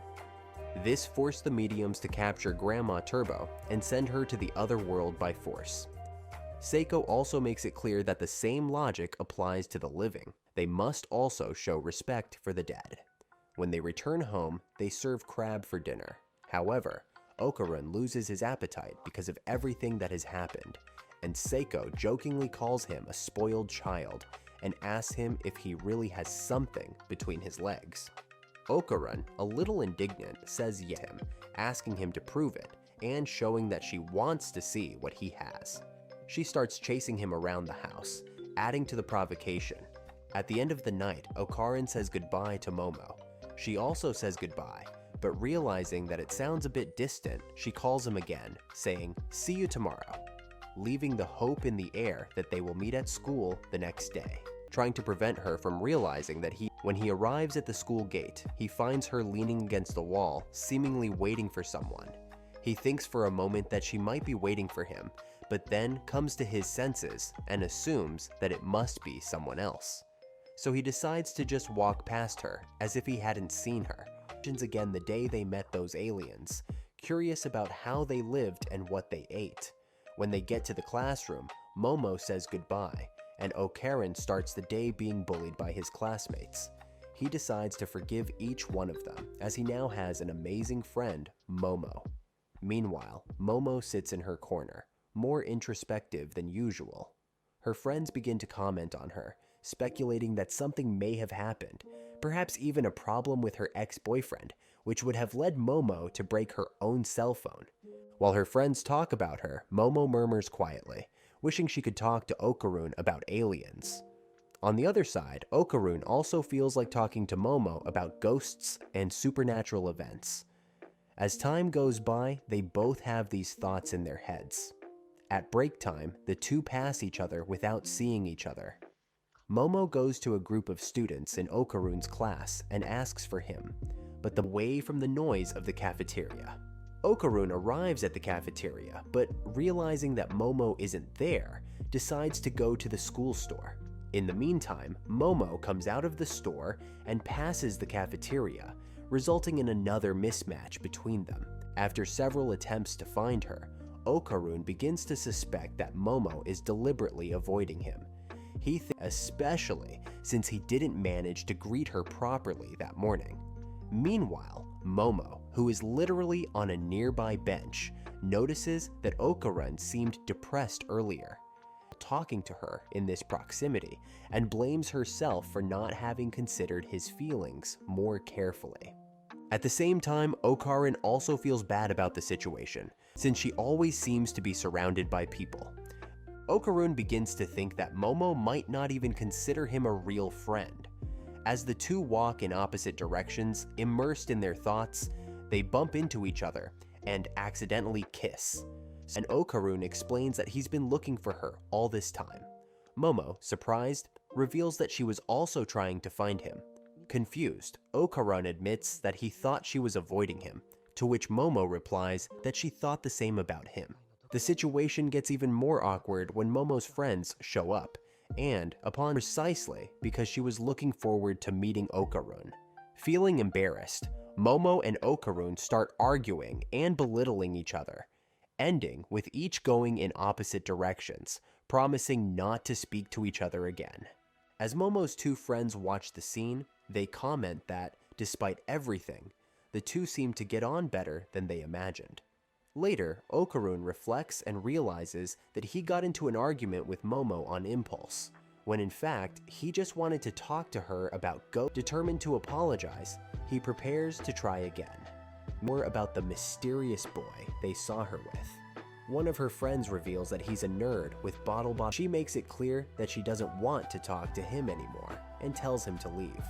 This forced the mediums to capture Grandma Turbo and send her to the other world by force. Seiko also makes it clear that the same logic applies to the living. They must also show respect for the dead. When they return home, they serve crab for dinner. However, Okarun loses his appetite because of everything that has happened, and Seiko jokingly calls him a spoiled child and asks him if he really has something between his legs. Okarun, a little indignant, says yes to him, asking him to prove it and showing that she wants to see what he has. She starts chasing him around the house, adding to the provocation. At the end of the night, Okarun says goodbye to Momo. She also says goodbye, but realizing that it sounds a bit distant, she calls him again, saying, "See you tomorrow," leaving the hope in the air that they will meet at school the next day, trying to prevent her from realizing that when he arrives at the school gate, he finds her leaning against the wall, seemingly waiting for someone. He thinks for a moment that she might be waiting for him, but then comes to his senses and assumes that it must be someone else. So he decides to just walk past her as if he hadn't seen her. Again the day they met those aliens, curious about how they lived and what they ate. When they get to the classroom, Momo says goodbye, and Okarun starts the day being bullied by his classmates. He decides to forgive each one of them, as he now has an amazing friend, Momo. Meanwhile, Momo sits in her corner, more introspective than usual. Her friends begin to comment on her, speculating that something may have happened, perhaps even a problem with her ex-boyfriend, which would have led Momo to break her own cell phone. While her friends talk about her, Momo murmurs quietly, wishing she could talk to Okarun about aliens. On the other side, Okarun also feels like talking to Momo about ghosts and supernatural events. As time goes by, they both have these thoughts in their heads. At break time, the two pass each other without seeing each other. Momo goes to a group of students in Okarun's class and asks for him, but away from the noise of the cafeteria. Okarun arrives at the cafeteria, but realizing that Momo isn't there, decides to go to the school store. In the meantime, Momo comes out of the store and passes the cafeteria, resulting in another mismatch between them. After several attempts to find her, Okarun begins to suspect that Momo is deliberately avoiding him. He thinks, especially since he didn't manage to greet her properly that morning. Meanwhile, Momo, who is literally on a nearby bench, notices that Okarun seemed depressed earlier, talking to her in this proximity, and blames herself for not having considered his feelings more carefully. At the same time, Okarun also feels bad about the situation, since she always seems to be surrounded by people. Okarun begins to think that Momo might not even consider him a real friend. As the two walk in opposite directions, immersed in their thoughts, they bump into each other and accidentally kiss. And Okarun explains that he's been looking for her all this time. Momo, surprised, reveals that she was also trying to find him. Confused, Okarun admits that he thought she was avoiding him, to which Momo replies that she thought the same about him. The situation gets even more awkward when Momo's friends show up, and upon precisely because she was looking forward to meeting Okarun. Feeling embarrassed, Momo and Okarun start arguing and belittling each other, ending with each going in opposite directions, promising not to speak to each other again. As Momo's two friends watch the scene, they comment that, despite everything, the two seem to get on better than they imagined. Later, Okarun reflects and realizes that he got into an argument with Momo on impulse, when in fact, he just wanted to talk to her about Determined to apologize, he prepares to try again. More about the mysterious boy they saw her with. One of her friends reveals that he's a nerd with bottle. She makes it clear that she doesn't want to talk to him anymore and tells him to leave.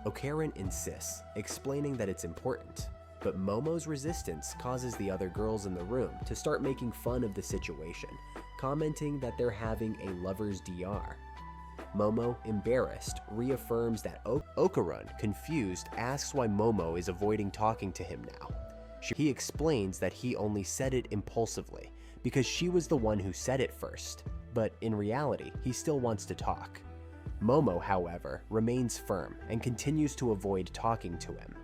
Okarun insists, explaining that it's important. But Momo's resistance causes the other girls in the room to start making fun of the situation, commenting that they're having a lover's DR. Momo, embarrassed, reaffirms that Okarun, confused, asks why Momo is avoiding talking to him now. He explains that he only said it impulsively, because she was the one who said it first, but in reality, he still wants to talk. Momo, however, remains firm and continues to avoid talking to him.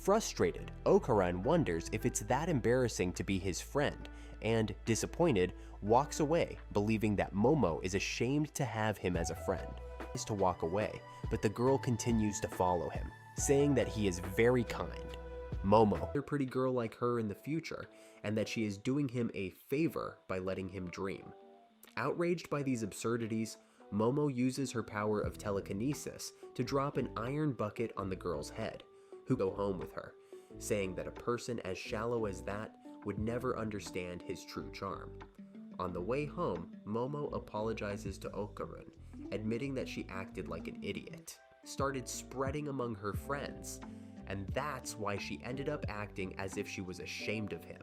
Frustrated, Okaran wonders if it's that embarrassing to be his friend, and, disappointed, walks away, believing that Momo is ashamed to have him as a friend. He tries to walk away, but the girl continues to follow him, saying that he is very kind. Momo, a pretty girl like her in the future, and that she is doing him a favor by letting him dream. Outraged by these absurdities, Momo uses her power of telekinesis to drop an iron bucket on the girl's head, who go home with her, saying that a person as shallow as that would never understand his true charm. On the way home, Momo apologizes to Okaran, admitting that she acted like an idiot, started spreading among her friends, and that's why she ended up acting as if she was ashamed of him.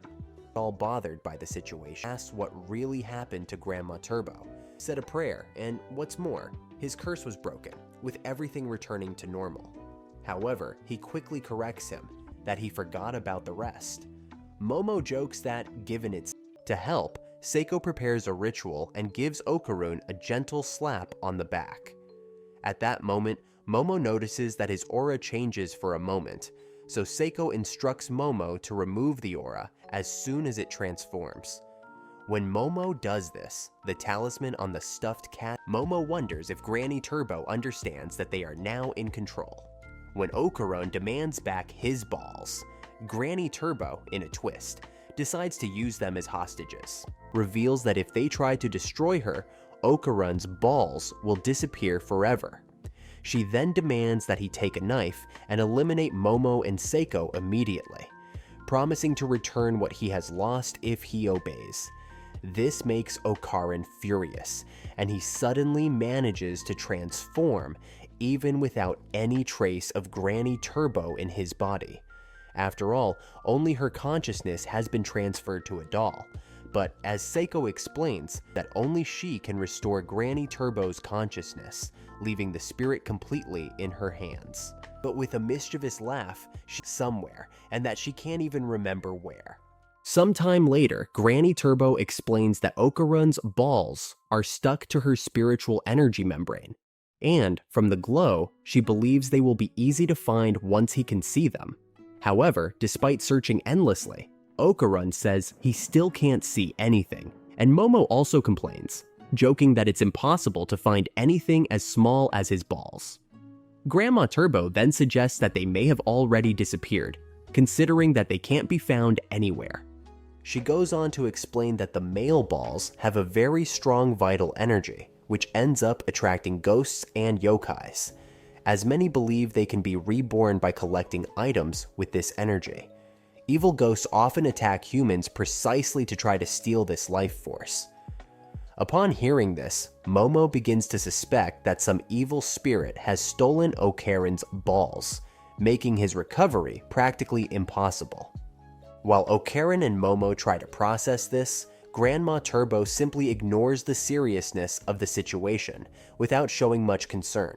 All bothered by the situation, asked what really happened to Grandma Turbo, said a prayer, and what's more, his curse was broken, with everything returning to normal. However, he quickly corrects him that he forgot about the rest. Momo jokes that, given its to help, Seiko prepares a ritual and gives Okaran a gentle slap on the back. At that moment, Momo notices that his aura changes for a moment, so Seiko instructs Momo to remove the aura as soon as it transforms. When Momo does this, the talisman on the stuffed cat, Momo wonders if Granny Turbo understands that they are now in control. When Okaran demands back his balls, Granny Turbo, in a twist, decides to use them as hostages, reveals that if they try to destroy her, Okaran's balls will disappear forever. She then demands that he take a knife and eliminate Momo and Seiko immediately, promising to return what he has lost if he obeys. This makes Okaran furious, and he suddenly manages to transform even without any trace of Granny Turbo in his body. After all, only her consciousness has been transferred to a doll, but as Seiko explains, that only she can restore Granny Turbo's consciousness, leaving the spirit completely in her hands. But with a mischievous laugh, she's somewhere, and that she can't even remember where. Sometime later, Granny Turbo explains that Okaran's balls are stuck to her spiritual energy membrane, and from the glow, she believes they will be easy to find once he can see them. However, despite searching endlessly, Okaran says he still can't see anything, and Momo also complains, joking that it's impossible to find anything as small as his balls. Grandma Turbo then suggests that they may have already disappeared, considering that they can't be found anywhere. She goes on to explain that the male balls have a very strong vital energy, which ends up attracting ghosts and yokais, as many believe they can be reborn by collecting items with this energy. Evil ghosts often attack humans precisely to try to steal this life force. Upon hearing this, Momo begins to suspect that some evil spirit has stolen Okaran's balls, making his recovery practically impossible. While Okaran and Momo try to process this, Grandma Turbo simply ignores the seriousness of the situation without showing much concern.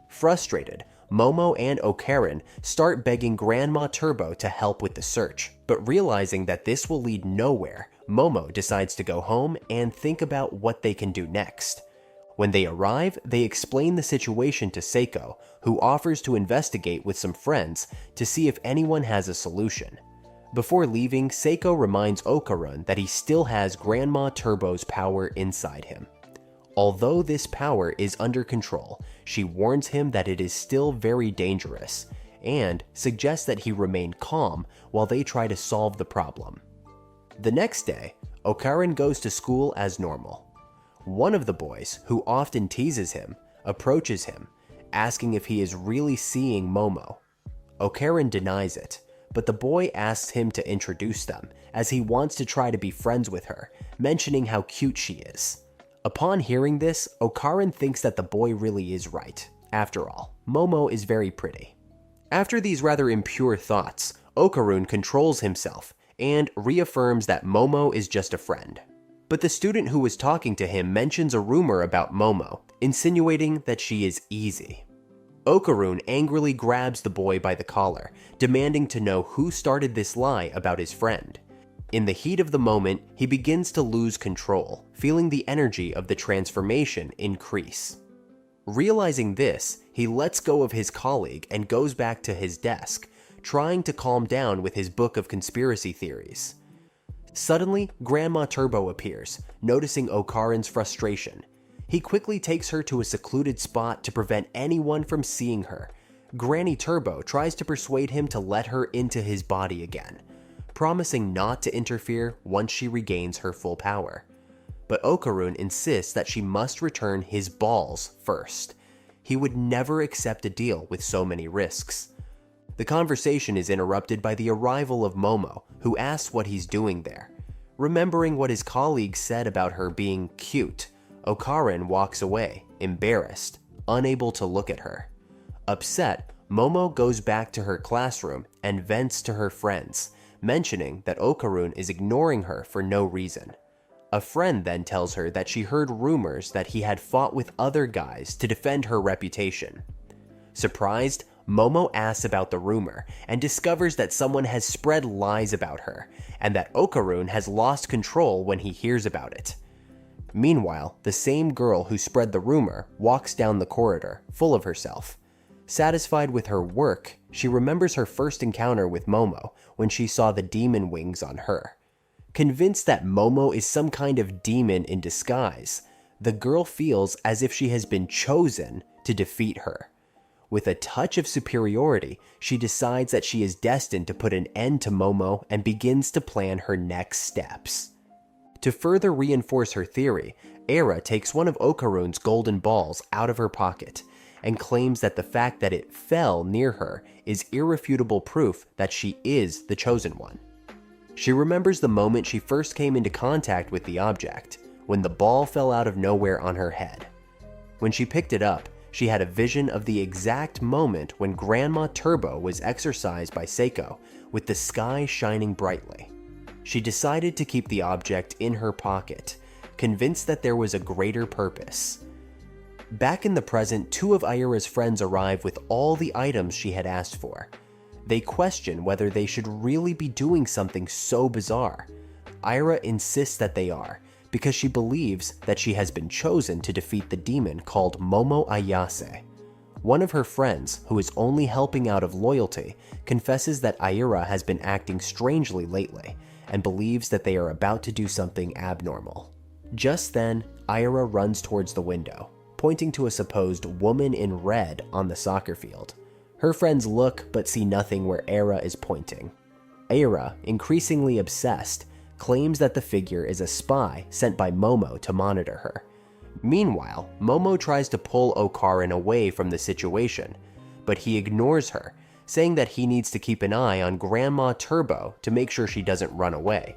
Frustrated, Momo and Okaran start begging Grandma Turbo to help with the search, but realizing that this will lead nowhere, Momo decides to go home and think about what they can do next. When they arrive, they explain the situation to Seiko, who offers to investigate with some friends to see if anyone has a solution. Before leaving, Seiko reminds Okaran that he still has Grandma Turbo's power inside him. Although this power is under control, she warns him that it is still very dangerous, and suggests that he remain calm while they try to solve the problem. The next day, Okaran goes to school as normal. One of the boys, who often teases him, approaches him, asking if he is really seeing Momo. Okaran denies it, but the boy asks him to introduce them, as he wants to try to be friends with her, mentioning how cute she is. Upon hearing this, Okaran thinks that the boy really is right. After all, Momo is very pretty. After these rather impure thoughts, Okaran controls himself and reaffirms that Momo is just a friend. But the student who was talking to him mentions a rumor about Momo, insinuating that she is easy. Okaran angrily grabs the boy by the collar, demanding to know who started this lie about his friend. In the heat of the moment, he begins to lose control, feeling the energy of the transformation increase. Realizing this, he lets go of his colleague and goes back to his desk, trying to calm down with his book of conspiracy theories. Suddenly, Grandma Turbo appears, noticing Okarin's frustration. He quickly takes her to a secluded spot to prevent anyone from seeing her. Granny Turbo tries to persuade him to let her into his body again, promising not to interfere once she regains her full power. But Okarun insists that she must return his balls first. He would never accept a deal with so many risks. The conversation is interrupted by the arrival of Momo, who asks what he's doing there. Remembering what his colleagues said about her being cute, Okarin walks away, embarrassed, unable to look at her. Upset, Momo goes back to her classroom and vents to her friends, mentioning that Okarun is ignoring her for no reason. A friend then tells her that she heard rumors that he had fought with other guys to defend her reputation. Surprised, Momo asks about the rumor and discovers that someone has spread lies about her, and that Okarun has lost control when he hears about it. Meanwhile, the same girl who spread the rumor walks down the corridor, full of herself. Satisfied with her work, she remembers her first encounter with Momo when she saw the demon wings on her. Convinced that Momo is some kind of demon in disguise, the girl feels as if she has been chosen to defeat her. With a touch of superiority, she decides that she is destined to put an end to Momo and begins to plan her next steps. To further reinforce her theory, Era takes one of Okarun's golden balls out of her pocket and claims that the fact that it fell near her is irrefutable proof that she is the chosen one. She remembers the moment she first came into contact with the object, when the ball fell out of nowhere on her head. When she picked it up, she had a vision of the exact moment when Grandma Turbo was exorcised by Seiko, with the sky shining brightly. She decided to keep the object in her pocket, convinced that there was a greater purpose. Back in the present, two of Aira's friends arrive with all the items she had asked for. They question whether they should really be doing something so bizarre. Aira insists that they are, because she believes that she has been chosen to defeat the demon called Momo Ayase. One of her friends, who is only helping out of loyalty, confesses that Aira has been acting strangely lately, and believes that they are about to do something abnormal. Just then, Aira runs towards the window, pointing to a supposed woman in red on the soccer field. Her friends look but see nothing where Aira is pointing. Aira, increasingly obsessed, claims that the figure is a spy sent by Momo to monitor her. Meanwhile, Momo tries to pull Okarin away from the situation, but he ignores her, saying that he needs to keep an eye on Grandma Turbo to make sure she doesn't run away.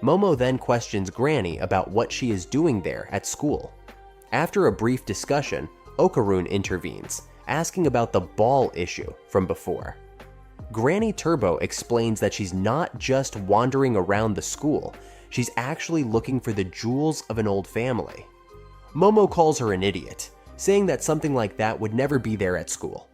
Momo then questions Granny about what she is doing there at school. After a brief discussion, Okarun intervenes, asking about the ball issue from before. Granny Turbo explains that she's not just wandering around the school, she's actually looking for the jewels of an old family. Momo calls her an idiot, saying that something like that would never be there at school.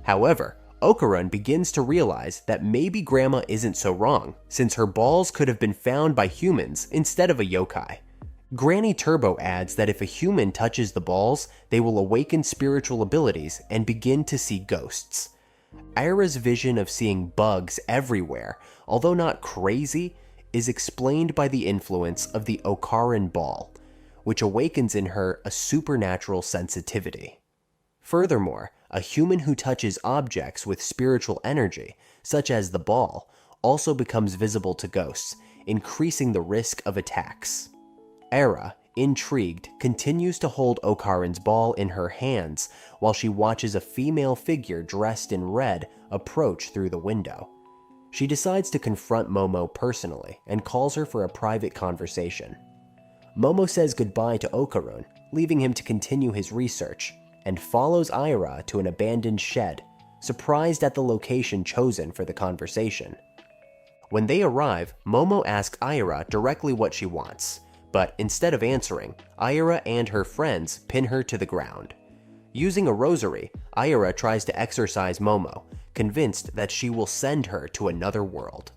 However, Okarun begins to realize that maybe Grandma isn't so wrong, since her balls could have been found by humans instead of a yokai. Granny Turbo adds that if a human touches the balls, they will awaken spiritual abilities and begin to see ghosts. Aira's vision of seeing bugs everywhere, although not crazy, is explained by the influence of the Okarin ball, which awakens in her a supernatural sensitivity. Furthermore, a human who touches objects with spiritual energy, such as the ball, also becomes visible to ghosts, increasing the risk of attacks. Aira, intrigued, continues to hold Okarin's ball in her hands while she watches a female figure dressed in red approach through the window. She decides to confront Momo personally and calls her for a private conversation. Momo says goodbye to Okarun, leaving him to continue his research, and follows Aira to an abandoned shed, surprised at the location chosen for the conversation. When they arrive, Momo asks Aira directly what she wants, but instead of answering, Aira and her friends pin her to the ground. Using a rosary, Aira tries to exorcise Momo, convinced that she will send her to another world.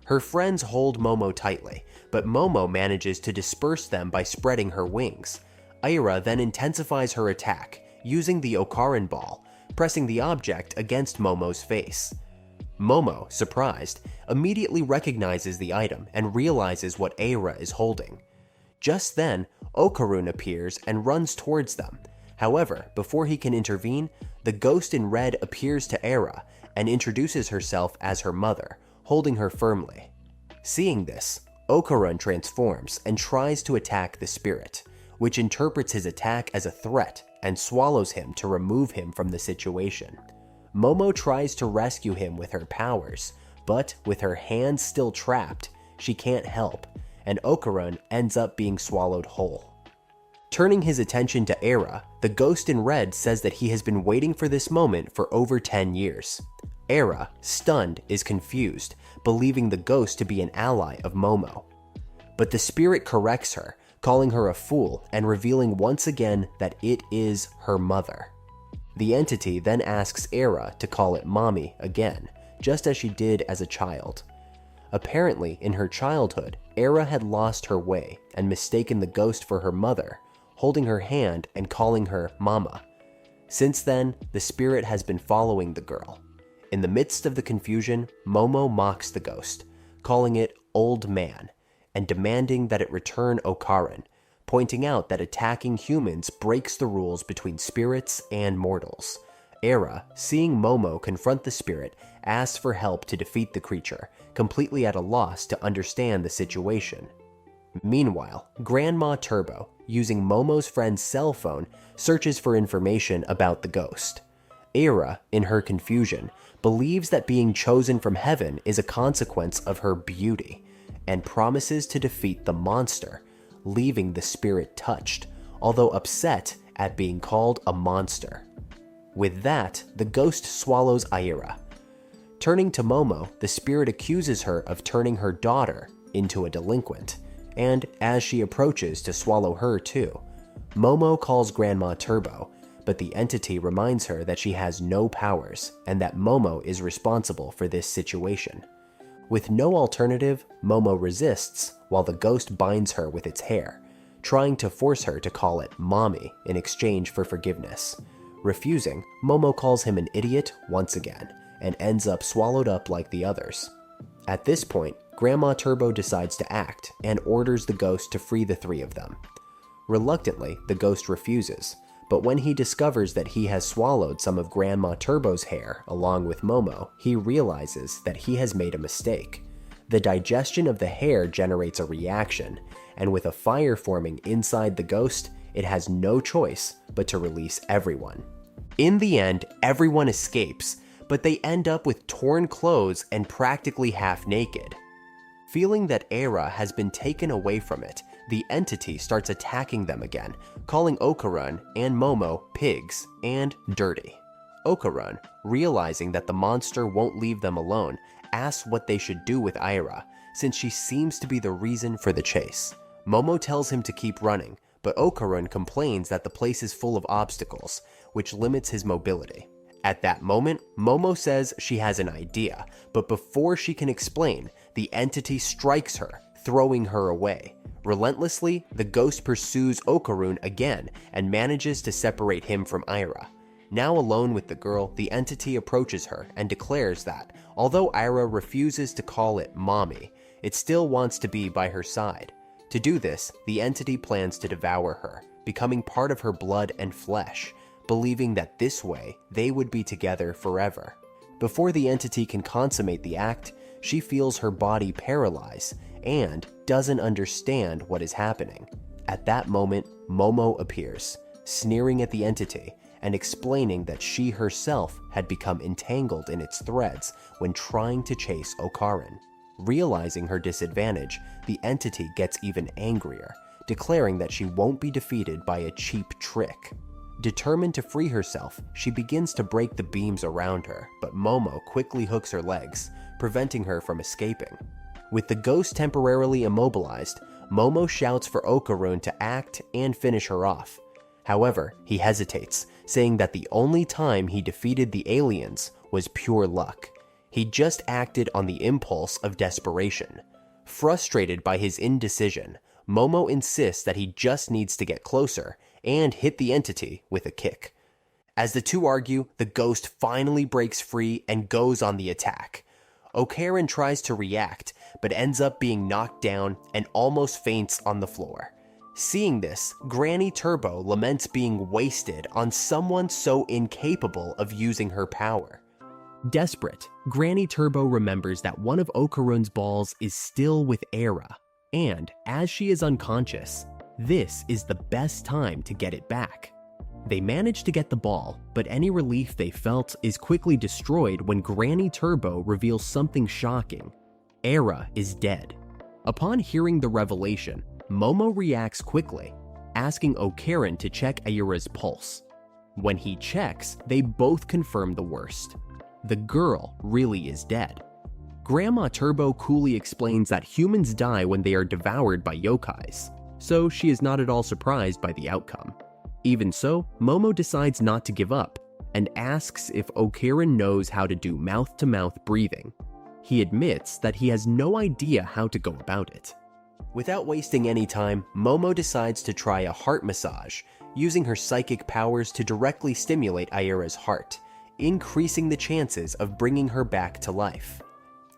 Her friends hold Momo tightly, but Momo manages to disperse them by spreading her wings. Aira then intensifies her attack, using the Okarin ball, pressing the object against Momo's face. Momo, surprised, immediately recognizes the item and realizes what Eira is holding. Just then, Okarun appears and runs towards them. However, before he can intervene, the ghost in red appears to Eira and introduces herself as her mother, holding her firmly. Seeing this, Okarun transforms and tries to attack the spirit, which interprets his attack as a threat and swallows him to remove him from the situation. Momo tries to rescue him with her powers, but with her hands still trapped, she can't help, and Okarun ends up being swallowed whole. Turning his attention to Eira, the ghost in red says that he has been waiting for this moment for over 10 years. Eira, stunned, is confused, believing the ghost to be an ally of Momo. But the spirit corrects her, calling her a fool and revealing once again that it is her mother. The entity then asks Eira to call it mommy again, just as she did as a child. Apparently, in her childhood, Eira had lost her way and mistaken the ghost for her mother, holding her hand and calling her mama. Since then, the spirit has been following the girl. In the midst of the confusion, Momo mocks the ghost, calling it old man, and demanding that it return Okarun, pointing out that attacking humans breaks the rules between spirits and mortals. Eira, seeing Momo confront the spirit, asks for help to defeat the creature, completely at a loss to understand the situation. Meanwhile, Grandma Turbo, using Momo's friend's cell phone, searches for information about the ghost. Eira, in her confusion, believes that being chosen from heaven is a consequence of her beauty, and promises to defeat the monster, leaving the spirit touched, although upset at being called a monster. With that, the ghost swallows Eira. Turning to Momo, the spirit accuses her of turning her daughter into a delinquent, and as she approaches to swallow her too, Momo calls Grandma Turbo, but the entity reminds her that she has no powers and that Momo is responsible for this situation. With no alternative, Momo resists while the ghost binds her with its hair, trying to force her to call it mommy in exchange for forgiveness. Refusing, Momo calls him an idiot once again, and ends up swallowed up like the others. At this point, Grandma Turbo decides to act and orders the ghost to free the three of them. Reluctantly, the ghost refuses, but when he discovers that he has swallowed some of Grandma Turbo's hair along with Momo, he realizes that he has made a mistake. The digestion of the hair generates a reaction, and with a fire forming inside the ghost, it has no choice but to release everyone. In the end, everyone escapes, but they end up with torn clothes and practically half naked. Feeling that Eira has been taken away from it, the entity starts attacking them again, calling Okarun and Momo pigs and dirty. Okarun, realizing that the monster won't leave them alone, asks what they should do with Eira, since she seems to be the reason for the chase. Momo tells him to keep running, but Okarun complains that the place is full of obstacles, which limits his mobility. At that moment, Momo says she has an idea, but before she can explain, the entity strikes her, throwing her away. Relentlessly, the ghost pursues Okarun again and manages to separate him from Eira. Now alone with the girl, the entity approaches her and declares that, although Eira refuses to call it mommy, it still wants to be by her side. To do this, the entity plans to devour her, becoming part of her blood and flesh, believing that this way they would be together forever. Before the entity can consummate the act, she feels her body paralyze and doesn't understand what is happening. At that moment, Momo appears, sneering at the entity and explaining that she herself had become entangled in its threads when trying to chase Okarun. Realizing her disadvantage, the entity gets even angrier, declaring that she won't be defeated by a cheap trick. Determined to free herself, she begins to break the beams around her, but Momo quickly hooks her legs, preventing her from escaping. With the ghost temporarily immobilized, Momo shouts for Okarun to act and finish her off. However, he hesitates, saying that the only time he defeated the aliens was pure luck. He just acted on the impulse of desperation. Frustrated by his indecision, Momo insists that he just needs to get closer and hit the entity with a kick. As the two argue, the ghost finally breaks free and goes on the attack. Okarin tries to react, but ends up being knocked down and almost faints on the floor. Seeing this, Granny Turbo laments being wasted on someone so incapable of using her power. Desperate, Granny Turbo remembers that one of Okarun's balls is still with Era, and as she is unconscious, this is the best time to get it back. They manage to get the ball, but any relief they felt is quickly destroyed when Granny Turbo reveals something shocking. Era is dead. Upon hearing the revelation, Momo reacts quickly, asking Okarin to check Ayura's pulse. When he checks, they both confirm the worst. The girl really is dead. Grandma Turbo coolly explains that humans die when they are devoured by yokais, so she is not at all surprised by the outcome. Even so, Momo decides not to give up and asks if Okarin knows how to do mouth-to-mouth breathing. He admits that he has no idea how to go about it. Without wasting any time, Momo decides to try a heart massage, using her psychic powers to directly stimulate Ayura's heart, increasing the chances of bringing her back to life.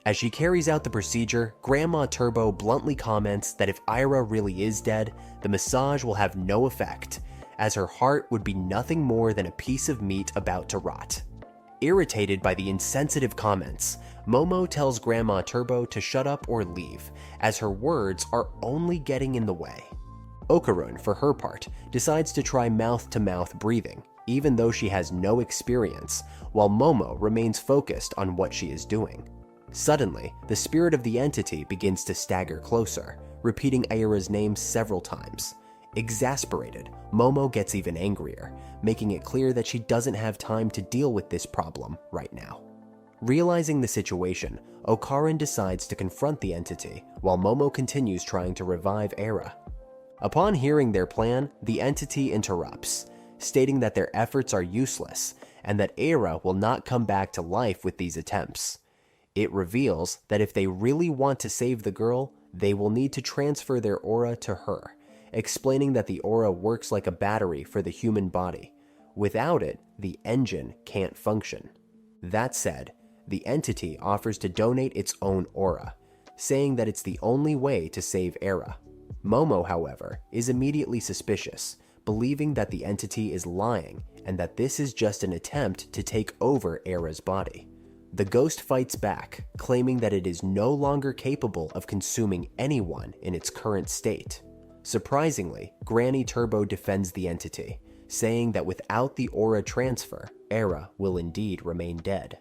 As she carries out the procedure, Grandma Turbo bluntly comments that if Ayura really is dead, the massage will have no effect, as her heart would be nothing more than a piece of meat about to rot. Irritated by the insensitive comments, Momo tells Grandma Turbo to shut up or leave, as her words are only getting in the way. Okarun, for her part, decides to try mouth-to-mouth breathing, even though she has no experience, while Momo remains focused on what she is doing. Suddenly, the spirit of the entity begins to stagger closer, repeating Ayura's name several times. Exasperated, Momo gets even angrier, making it clear that she doesn't have time to deal with this problem right now. Realizing the situation, Okarin decides to confront the entity, while Momo continues trying to revive Era. Upon hearing their plan, the entity interrupts, stating that their efforts are useless and that Era will not come back to life with these attempts. It reveals that if they really want to save the girl, they will need to transfer their aura to her, explaining that the aura works like a battery for the human body. Without it, the engine can't function. That said, the entity offers to donate its own aura, saying that it's the only way to save Era. Momo, however, is immediately suspicious, believing that the entity is lying and that this is just an attempt to take over Era's body. The ghost fights back, claiming that it is no longer capable of consuming anyone in its current state. Surprisingly, Granny Turbo defends the entity, saying that without the aura transfer, Era will indeed remain dead.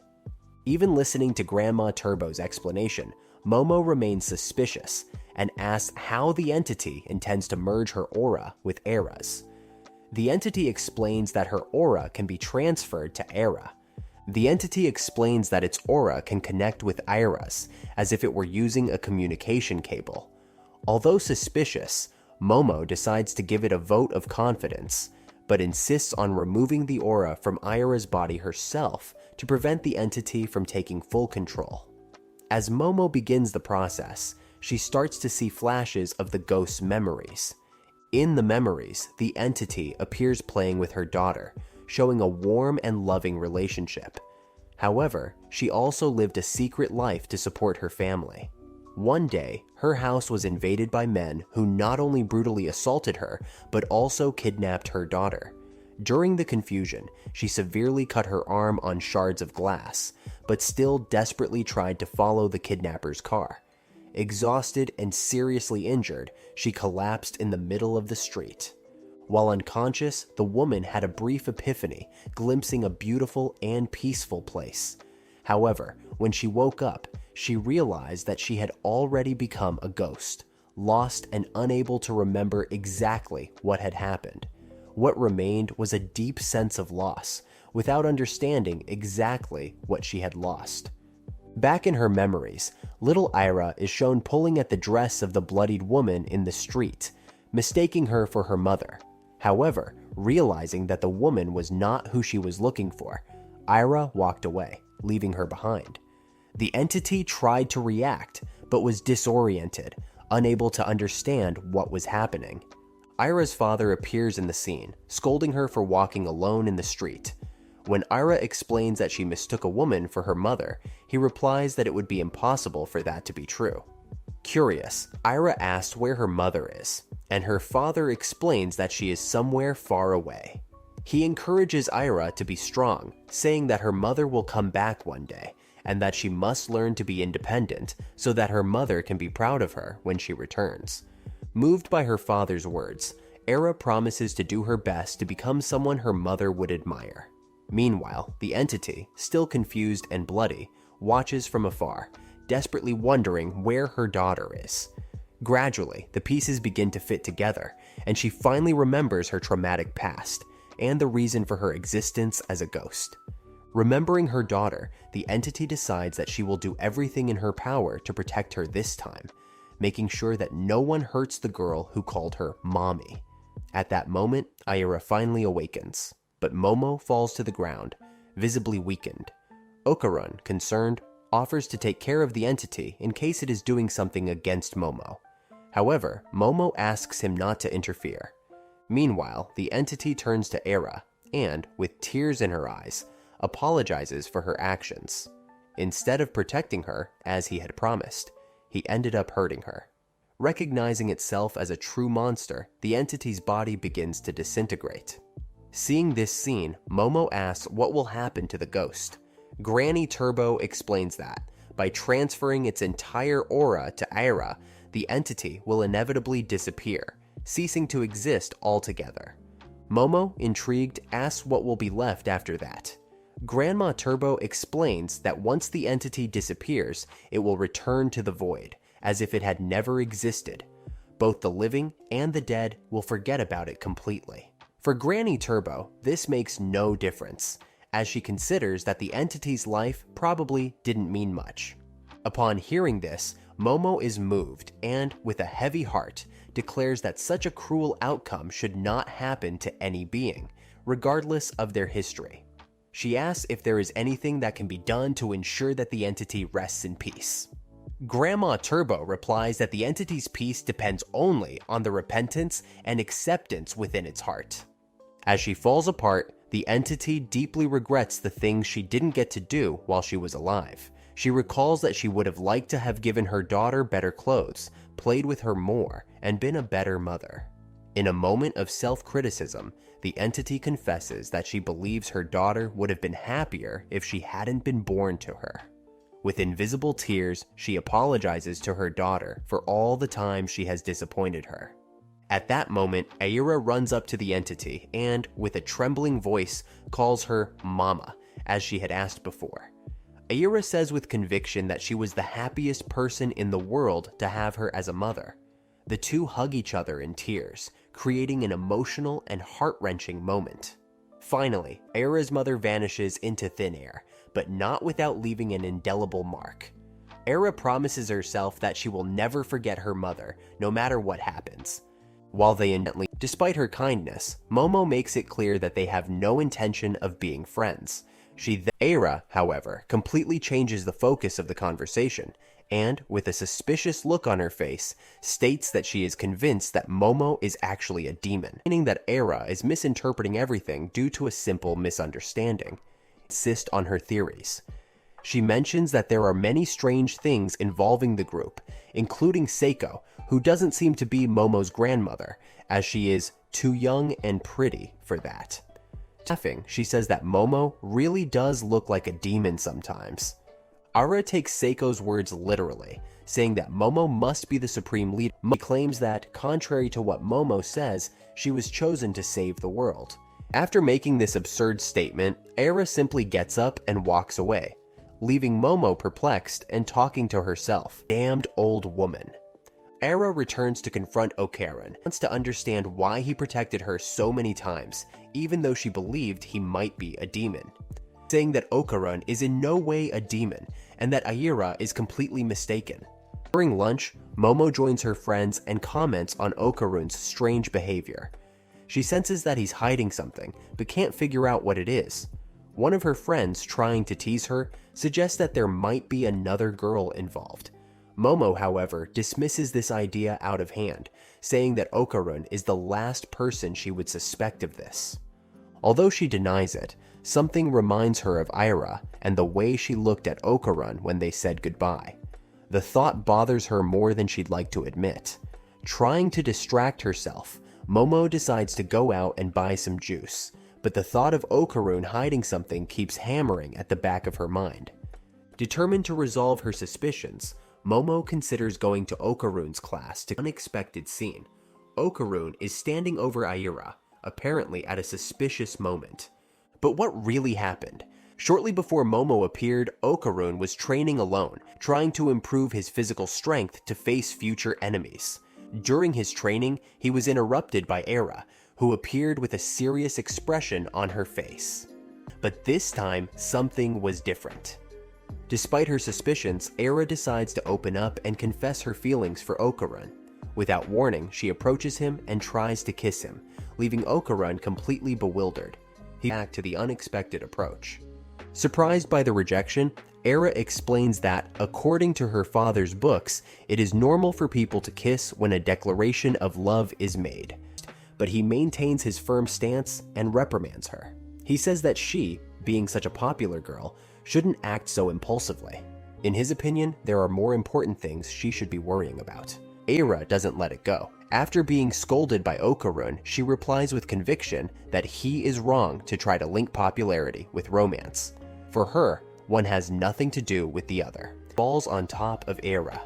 Even listening to Grandma Turbo's explanation, Momo remains suspicious and asks how the entity intends to merge her aura with Era's. The entity explains that her aura can be transferred to Era. The entity explains that its aura can connect with Era's as if it were using a communication cable. Although suspicious, Momo decides to give it a vote of confidence, but insists on removing the aura from Ayura's body herself to prevent the entity from taking full control. As Momo begins the process, she starts to see flashes of the ghost's memories. In the memories, the entity appears playing with her daughter, showing a warm and loving relationship. However, she also lived a secret life to support her family. One day, her house was invaded by men who not only brutally assaulted her, but also kidnapped her daughter. During the confusion, she severely cut her arm on shards of glass, but still desperately tried to follow the kidnapper's car. Exhausted and seriously injured, she collapsed in the middle of the street. While unconscious, the woman had a brief epiphany, glimpsing a beautiful and peaceful place. However, when she woke up, she realized that she had already become a ghost, lost and unable to remember exactly what had happened. What remained was a deep sense of loss, without understanding exactly what she had lost. Back in her memories, little Ira is shown pulling at the dress of the bloodied woman in the street, mistaking her for her mother. However, realizing that the woman was not who she was looking for, Ira walked away, leaving her behind. The entity tried to react, but was disoriented, unable to understand what was happening. Ira's father appears in the scene, scolding her for walking alone in the street. When Ira explains that she mistook a woman for her mother, he replies that it would be impossible for that to be true. Curious, Ira asks where her mother is, and her father explains that she is somewhere far away. He encourages Ira to be strong, saying that her mother will come back one day, and that she must learn to be independent so that her mother can be proud of her when she returns. Moved by her father's words, Ira promises to do her best to become someone her mother would admire. Meanwhile, the entity, still confused and bloody, watches from afar, desperately wondering where her daughter is. Gradually, the pieces begin to fit together, and she finally remembers her traumatic past and the reason for her existence as a ghost. Remembering her daughter, the entity decides that she will do everything in her power to protect her this time, making sure that no one hurts the girl who called her Mommy. At that moment, Ira finally awakens, but Momo falls to the ground, visibly weakened. Okarun, concerned, offers to take care of the entity in case it is doing something against Momo. However, Momo asks him not to interfere. Meanwhile, the entity turns to Ira and, with tears in her eyes, apologizes for her actions. Instead of protecting her, as he had promised, he ended up hurting her. Recognizing itself as a true monster, the entity's body begins to disintegrate. Seeing this scene, Momo asks what will happen to the ghost. Granny Turbo explains that, by transferring its entire aura to Ira, the entity will inevitably disappear, ceasing to exist altogether. Momo, intrigued, asks what will be left after that. Grandma Turbo explains that once the entity disappears, it will return to the void, as if it had never existed. Both the living and the dead will forget about it completely. For Granny Turbo, this makes no difference, as she considers that the entity's life probably didn't mean much. Upon hearing this, Momo is moved and, with a heavy heart, declares that such a cruel outcome should not happen to any being, regardless of their history. She asks if there is anything that can be done to ensure that the entity rests in peace. Grandma Turbo replies that the entity's peace depends only on the repentance and acceptance within its heart. As she falls apart, the entity deeply regrets the things she didn't get to do while she was alive. She recalls that she would have liked to have given her daughter better clothes, played with her more, and been a better mother. In a moment of self-criticism, the entity confesses that she believes her daughter would have been happier if she hadn't been born to her. With invisible tears, she apologizes to her daughter for all the time she has disappointed her. At that moment, Aira runs up to the entity and, with a trembling voice, calls her Mama, as she had asked before. Aira says with conviction that she was the happiest person in the world to have her as a mother. The two hug each other in tears, creating an emotional and heart-wrenching moment. Finally, Aira's mother vanishes into thin air, but not without leaving an indelible mark. Aira promises herself that she will never forget her mother, no matter what happens. While they intently, despite her kindness, Momo makes it clear that they have no intention of being friends. Aira, however, completely changes the focus of the conversation, and, with a suspicious look on her face, states that she is convinced that Momo is actually a demon, meaning that Aira is misinterpreting everything due to a simple misunderstanding. Insist on her theories. She mentions that there are many strange things involving the group, including Seiko, who doesn't seem to be Momo's grandmother, as she is too young and pretty for that. Laughing, she says that Momo really does look like a demon sometimes. Ara takes Seiko's words literally, saying that Momo must be the supreme leader. He claims that, contrary to what Momo says, she was chosen to save the world. After making this absurd statement, Aira simply gets up and walks away, leaving Momo perplexed and talking to herself. Damned old woman. Aira returns to confront Okarun, wants to understand why he protected her so many times, even though she believed he might be a demon, saying that Okarun is in no way a demon, and that Aira is completely mistaken. During lunch, Momo joins her friends and comments on Okarun's strange behavior. She senses that he's hiding something, but can't figure out what it is. One of her friends, trying to tease her, suggests that there might be another girl involved. Momo, however, dismisses this idea out of hand, saying that Okarun is the last person she would suspect of this. Although she denies it, Something reminds her of Ira and the way she looked at Okarun when they said goodbye. The thought bothers her more than she'd like to admit. Trying to distract herself, Momo decides to go out and buy some juice, but the thought of Okarun hiding something keeps hammering at the back of her mind. Determined to resolve her suspicions, Momo considers going to Okarun's class to an unexpected scene. Okarun is standing over Aira, apparently at a suspicious moment. But what really happened? Shortly before Momo appeared, Okarun was training alone, trying to improve his physical strength to face future enemies. During his training, he was interrupted by Aira, who appeared with a serious expression on her face. But this time, something was different. Despite her suspicions, Aira decides to open up and confess her feelings for Okarun. Without warning, she approaches him and tries to kiss him, leaving Okarun completely bewildered. He reacts to the unexpected approach. Surprised by the rejection, Aira explains that, according to her father's books, it is normal for people to kiss when a declaration of love is made. But he maintains his firm stance and reprimands her. He says that she, being such a popular girl, shouldn't act so impulsively. In his opinion, there are more important things she should be worrying about. Aira doesn't let it go. After being scolded by Okarun, she replies with conviction that he is wrong to try to link popularity with romance. For her, one has nothing to do with the other. Falls on top of Aira.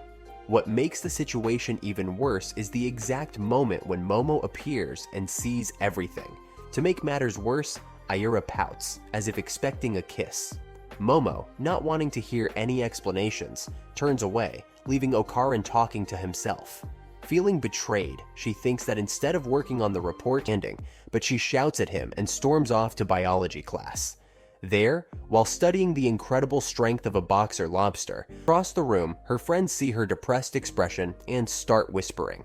What makes the situation even worse is the exact moment when Momo appears and sees everything. To make matters worse, Aira pouts, as if expecting a kiss. Momo, not wanting to hear any explanations, turns away, leaving Okarun talking to himself. Feeling betrayed, she thinks that instead of working on the report ending, but she shouts at him and storms off to biology class. There, while studying the incredible strength of a boxer lobster, across the room, her friends see her depressed expression and start whispering,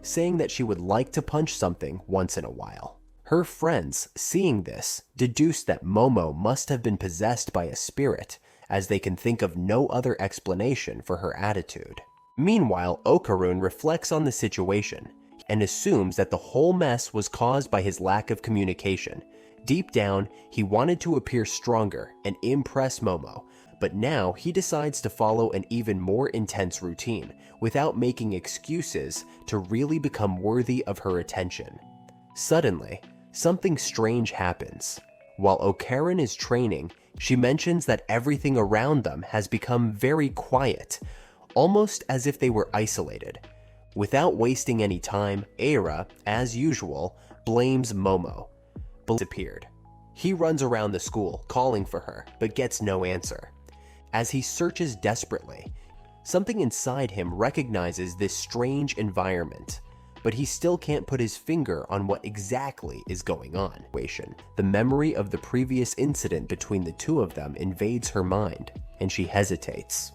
saying that she would like to punch something once in a while. Her friends, seeing this, deduce that Momo must have been possessed by a spirit, as they can think of no other explanation for her attitude. Meanwhile, Okarun reflects on the situation and assumes that the whole mess was caused by his lack of communication. Deep down, he wanted to appear stronger and impress Momo, but now he decides to follow an even more intense routine without making excuses to really become worthy of her attention. Suddenly, something strange happens. While Okarun is training, she mentions that everything around them has become very quiet, almost as if they were isolated. Without wasting any time, Aira, as usual, blames Momo. Disappeared. He runs around the school, calling for her, but gets no answer. As he searches desperately, something inside him recognizes this strange environment, but he still can't put his finger on what exactly is going on. The memory of the previous incident between the two of them invades her mind, and she hesitates.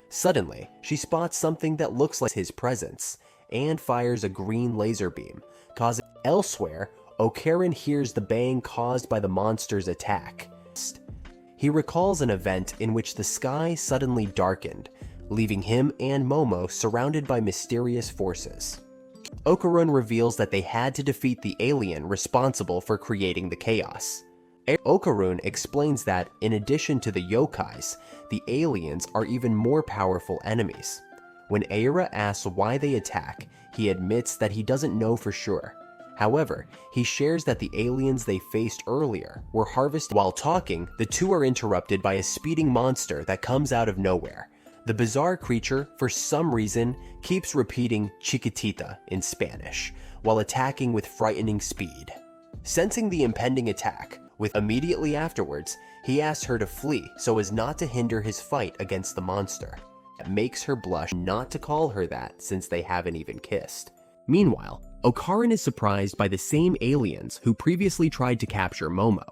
Suddenly, she spots something that looks like his presence, and fires a green laser beam, causing... Elsewhere, Okarun hears the bang caused by the monster's attack. He recalls an event in which the sky suddenly darkened, leaving him and Momo surrounded by mysterious forces. Okarun reveals that they had to defeat the alien responsible for creating the chaos. Okarun explains that, in addition to the yokais, the aliens are even more powerful enemies. When Aira asks why they attack, he admits that he doesn't know for sure. However, he shares that the aliens they faced earlier were harvested. While talking, the two are interrupted by a speeding monster that comes out of nowhere. The bizarre creature, for some reason, keeps repeating Chiquitita in Spanish, while attacking with frightening speed. Sensing the impending attack, immediately afterwards, he asks her to flee so as not to hinder his fight against the monster. It makes her blush not to call her that since they haven't even kissed. Meanwhile, Okarun is surprised by the same aliens who previously tried to capture Momo.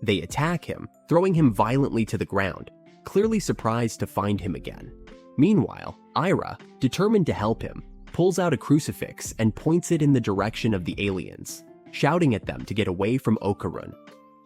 They attack him, throwing him violently to the ground, clearly surprised to find him again. Meanwhile, Aira, determined to help him, pulls out a crucifix and points it in the direction of the aliens, shouting at them to get away from Okarun.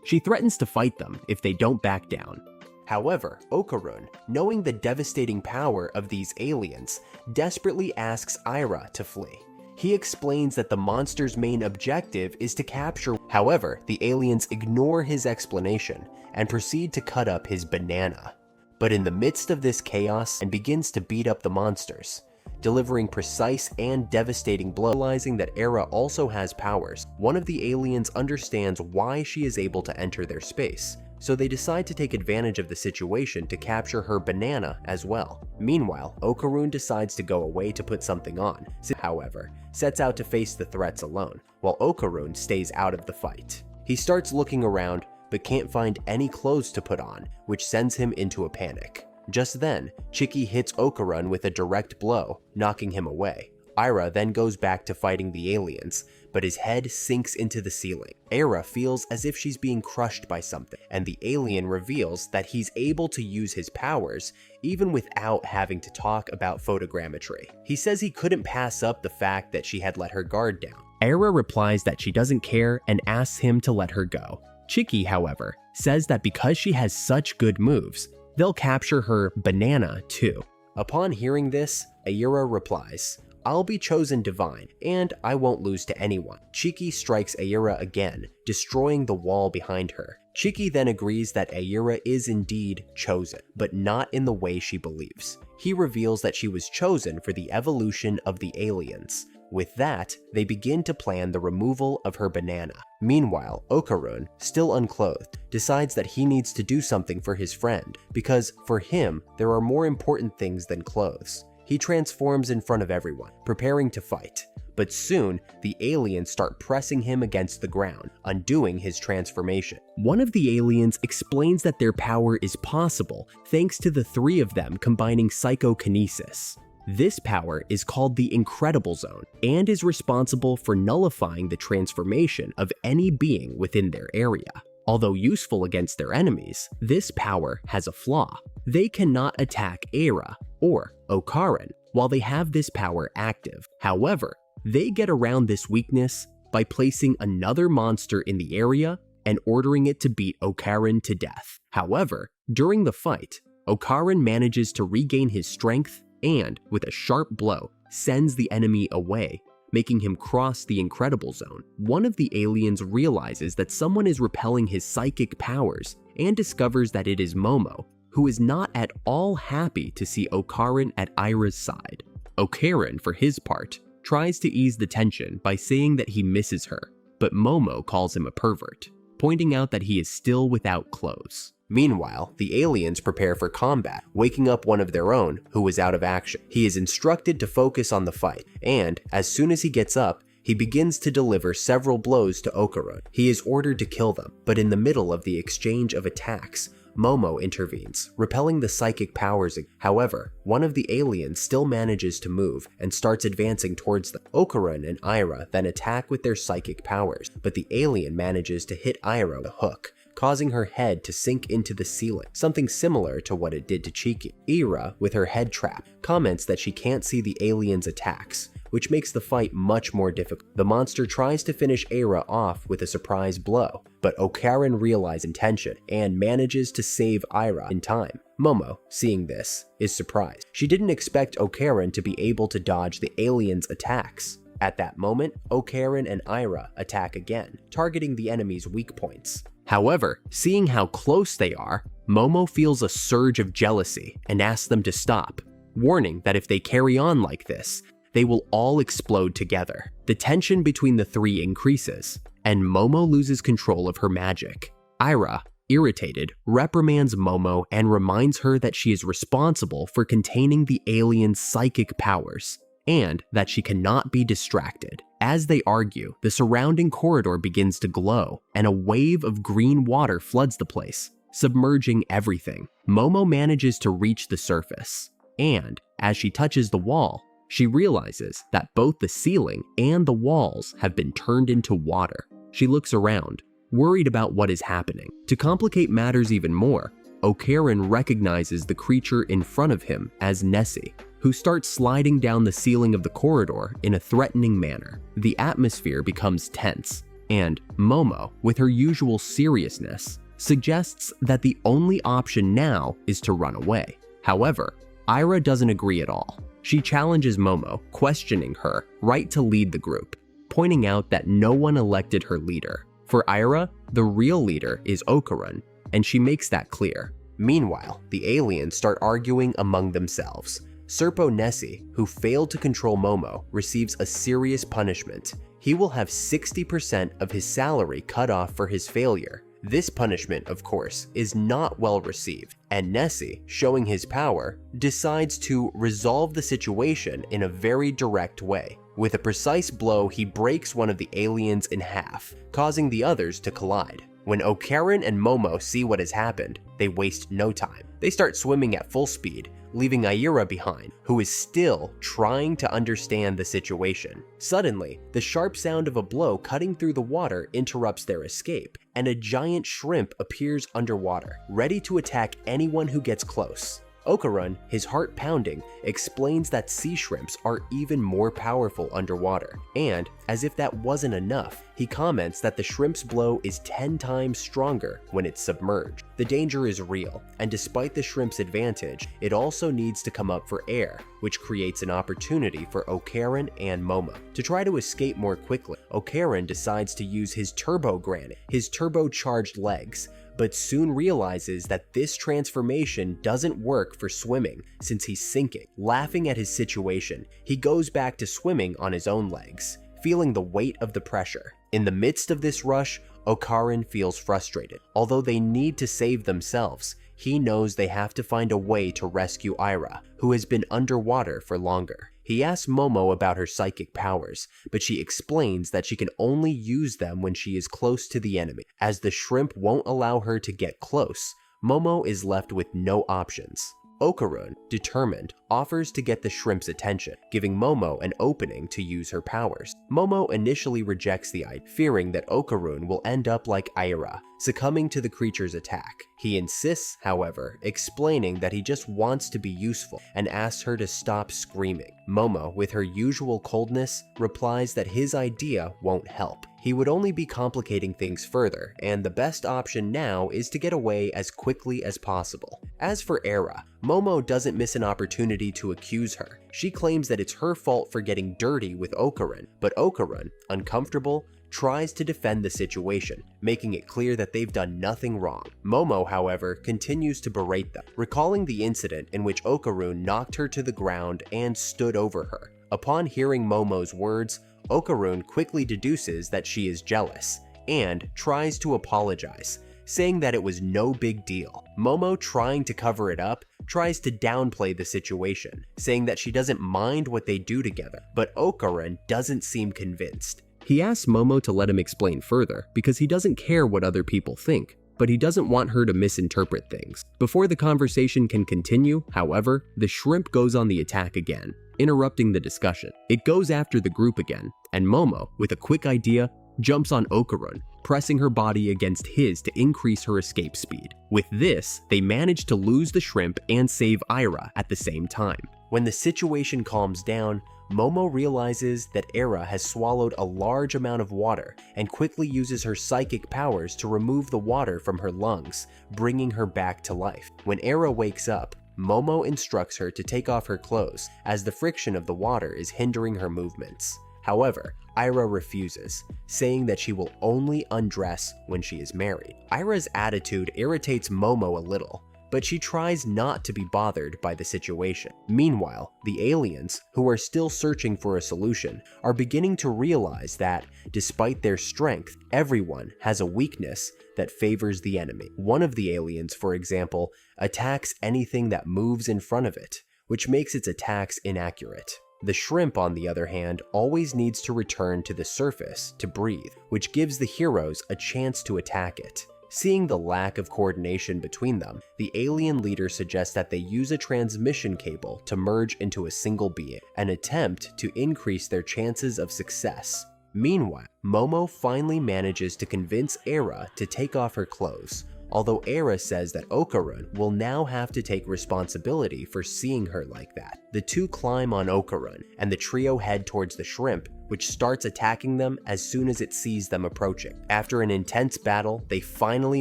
She threatens to fight them if they don't back down. However, Okarun, knowing the devastating power of these aliens, desperately asks Aira to flee. He explains that the monster's main objective is to capture. However, the aliens ignore his explanation and proceed to cut up his banana. But in the midst of this chaos, and begins to beat up the monsters, delivering precise and devastating blows. Realizing that Era also has powers, one of the aliens understands why she is able to enter their space, so they decide to take advantage of the situation to capture her banana as well. Meanwhile, Okarun decides to go away to put something on, however, sets out to face the threats alone, while Okarun stays out of the fight. He starts looking around, but can't find any clothes to put on, which sends him into a panic. Just then, Chiki hits Okarun with a direct blow, knocking him away. Ira then goes back to fighting the aliens, but his head sinks into the ceiling. Era feels as if she's being crushed by something, and the alien reveals that he's able to use his powers even without having to talk about photogrammetry. He says he couldn't pass up the fact that she had let her guard down. Era replies that she doesn't care and asks him to let her go. Chiki, however, says that because she has such good moves, they'll capture her banana too. Upon hearing this, Aira replies, "I'll be chosen divine, and I won't lose to anyone." Chiki strikes Aira again, destroying the wall behind her. Chiki then agrees that Aira is indeed chosen, but not in the way she believes. He reveals that she was chosen for the evolution of the aliens. With that, they begin to plan the removal of her banana. Meanwhile, Okarun, still unclothed, decides that he needs to do something for his friend, because for him, there are more important things than clothes. He transforms in front of everyone, preparing to fight. But soon, the aliens start pressing him against the ground, undoing his transformation. One of the aliens explains that their power is possible thanks to the three of them combining psychokinesis. This power is called the Incredible Zone and is responsible for nullifying the transformation of any being within their area. Although useful against their enemies, this power has a flaw. They cannot attack Era or Okarun while they have this power active. However, they get around this weakness by placing another monster in the area and ordering it to beat Okarun to death. However, during the fight, Okarun manages to regain his strength and, with a sharp blow, sends the enemy away, making him cross the Incredible Zone. One of the aliens realizes that someone is repelling his psychic powers and discovers that it is Momo, who is not at all happy to see Okarun at Ira's side. Okarun, for his part, tries to ease the tension by saying that he misses her, but Momo calls him a pervert, pointing out that he is still without clothes. Meanwhile, the aliens prepare for combat, waking up one of their own who is out of action. He is instructed to focus on the fight, and as soon as he gets up, he begins to deliver several blows to Okarun. He is ordered to kill them, but in the middle of the exchange of attacks, Momo intervenes, repelling the psychic powers. However, one of the aliens still manages to move and starts advancing towards them. Okarun and Ira then attack with their psychic powers, but the alien manages to hit Ira with a hook, causing her head to sink into the ceiling, something similar to what it did to Chiki. Ira, with her head trapped, comments that she can't see the aliens' attacks, which makes the fight much more difficult. The monster tries to finish Ira off with a surprise blow, but Okarun realizes intention and manages to save Ira in time. Momo, seeing this, is surprised. She didn't expect Okarun to be able to dodge the aliens' attacks. At that moment, Okarun and Ira attack again, targeting the enemy's weak points. However, seeing how close they are, Momo feels a surge of jealousy and asks them to stop, warning that if they carry on like this, they will all explode together. The tension between the three increases, and Momo loses control of her magic. Ira, irritated, reprimands Momo and reminds her that she is responsible for containing the alien's psychic powers, and that she cannot be distracted. As they argue, the surrounding corridor begins to glow, and a wave of green water floods the place, submerging everything. Momo manages to reach the surface, and as she touches the wall, she realizes that both the ceiling and the walls have been turned into water. She looks around, worried about what is happening. To complicate matters even more, Okarun recognizes the creature in front of him as Nessie, who starts sliding down the ceiling of the corridor in a threatening manner. The atmosphere becomes tense, and Momo, with her usual seriousness, suggests that the only option now is to run away. However, Ira doesn't agree at all. She challenges Momo, questioning her right to lead the group, pointing out that no one elected her leader. For Aira, the real leader is Okarun, and she makes that clear. Meanwhile, the aliens start arguing among themselves. Serpo Nessie, who failed to control Momo, receives a serious punishment. He will have 60% of his salary cut off for his failure. This punishment, of course, is not well received, and Nessie, showing his power, decides to resolve the situation in a very direct way. With a precise blow, he breaks one of the aliens in half, causing the others to collide. When Okarun and Momo see what has happened, they waste no time. They start swimming at full speed, leaving Aira behind, who is still trying to understand the situation. Suddenly, the sharp sound of a blow cutting through the water interrupts their escape, and a giant shrimp appears underwater, ready to attack anyone who gets close. Okarun, his heart pounding, explains that sea shrimps are even more powerful underwater, and, as if that wasn't enough, he comments that the shrimp's blow is 10 times stronger when it's submerged. The danger is real, and despite the shrimp's advantage, it also needs to come up for air, which creates an opportunity for Okarun and Momo. To try to escape more quickly, Okarun decides to use his turbo granite, his turbocharged legs, but soon realizes that this transformation doesn't work for swimming since he's sinking. Laughing at his situation, he goes back to swimming on his own legs, feeling the weight of the pressure. In the midst of this rush, Okarun feels frustrated. Although they need to save themselves, he knows they have to find a way to rescue Aira, who has been underwater for longer. He asks Momo about her psychic powers, but she explains that she can only use them when she is close to the enemy. As the shrimp won't allow her to get close, Momo is left with no options. Okarun, determined, offers to get the shrimp's attention, giving Momo an opening to use her powers. Momo initially rejects the idea, fearing that Okarun will end up like Aira, succumbing to the creature's attack. He insists, however, explaining that he just wants to be useful and asks her to stop screaming. Momo, with her usual coldness, replies that his idea won't help. He would only be complicating things further, and the best option now is to get away as quickly as possible. As for Aira, Momo doesn't miss an opportunity to accuse her. She claims that it's her fault for getting dirty with Okarun, but Okarun, uncomfortable, tries to defend the situation, making it clear that they've done nothing wrong. Momo, however, continues to berate them, recalling the incident in which Okarun knocked her to the ground and stood over her. Upon hearing Momo's words, Okarun quickly deduces that she is jealous and tries to apologize, saying that it was no big deal. Momo, trying to cover it up, tries to downplay the situation, saying that she doesn't mind what they do together, but Okarun doesn't seem convinced. He asks Momo to let him explain further because he doesn't care what other people think, but he doesn't want her to misinterpret things. Before the conversation can continue, however, the shrimp goes on the attack again, interrupting the discussion. It goes after the group again, and Momo, with a quick idea, jumps on Okarun, pressing her body against his to increase her escape speed. With this, they manage to lose the shrimp and save Aira at the same time. When the situation calms down, Momo realizes that Aira has swallowed a large amount of water and quickly uses her psychic powers to remove the water from her lungs, bringing her back to life. When Aira wakes up, Momo instructs her to take off her clothes as the friction of the water is hindering her movements. However, Aira refuses, saying that she will only undress when she is married. Aira's attitude irritates Momo a little, but she tries not to be bothered by the situation. Meanwhile, the aliens, who are still searching for a solution, are beginning to realize that, despite their strength, everyone has a weakness that favors the enemy. One of the aliens, for example, attacks anything that moves in front of it, which makes its attacks inaccurate. The shrimp, on the other hand, always needs to return to the surface to breathe, which gives the heroes a chance to attack it. Seeing the lack of coordination between them, the alien leader suggests that they use a transmission cable to merge into a single being, an attempt to increase their chances of success. Meanwhile, Momo finally manages to convince Aira to take off her clothes, although Aira says that Okarun will now have to take responsibility for seeing her like that. The two climb on Okarun, and the trio head towards the shrimp, which starts attacking them as soon as it sees them approaching. After an intense battle, they finally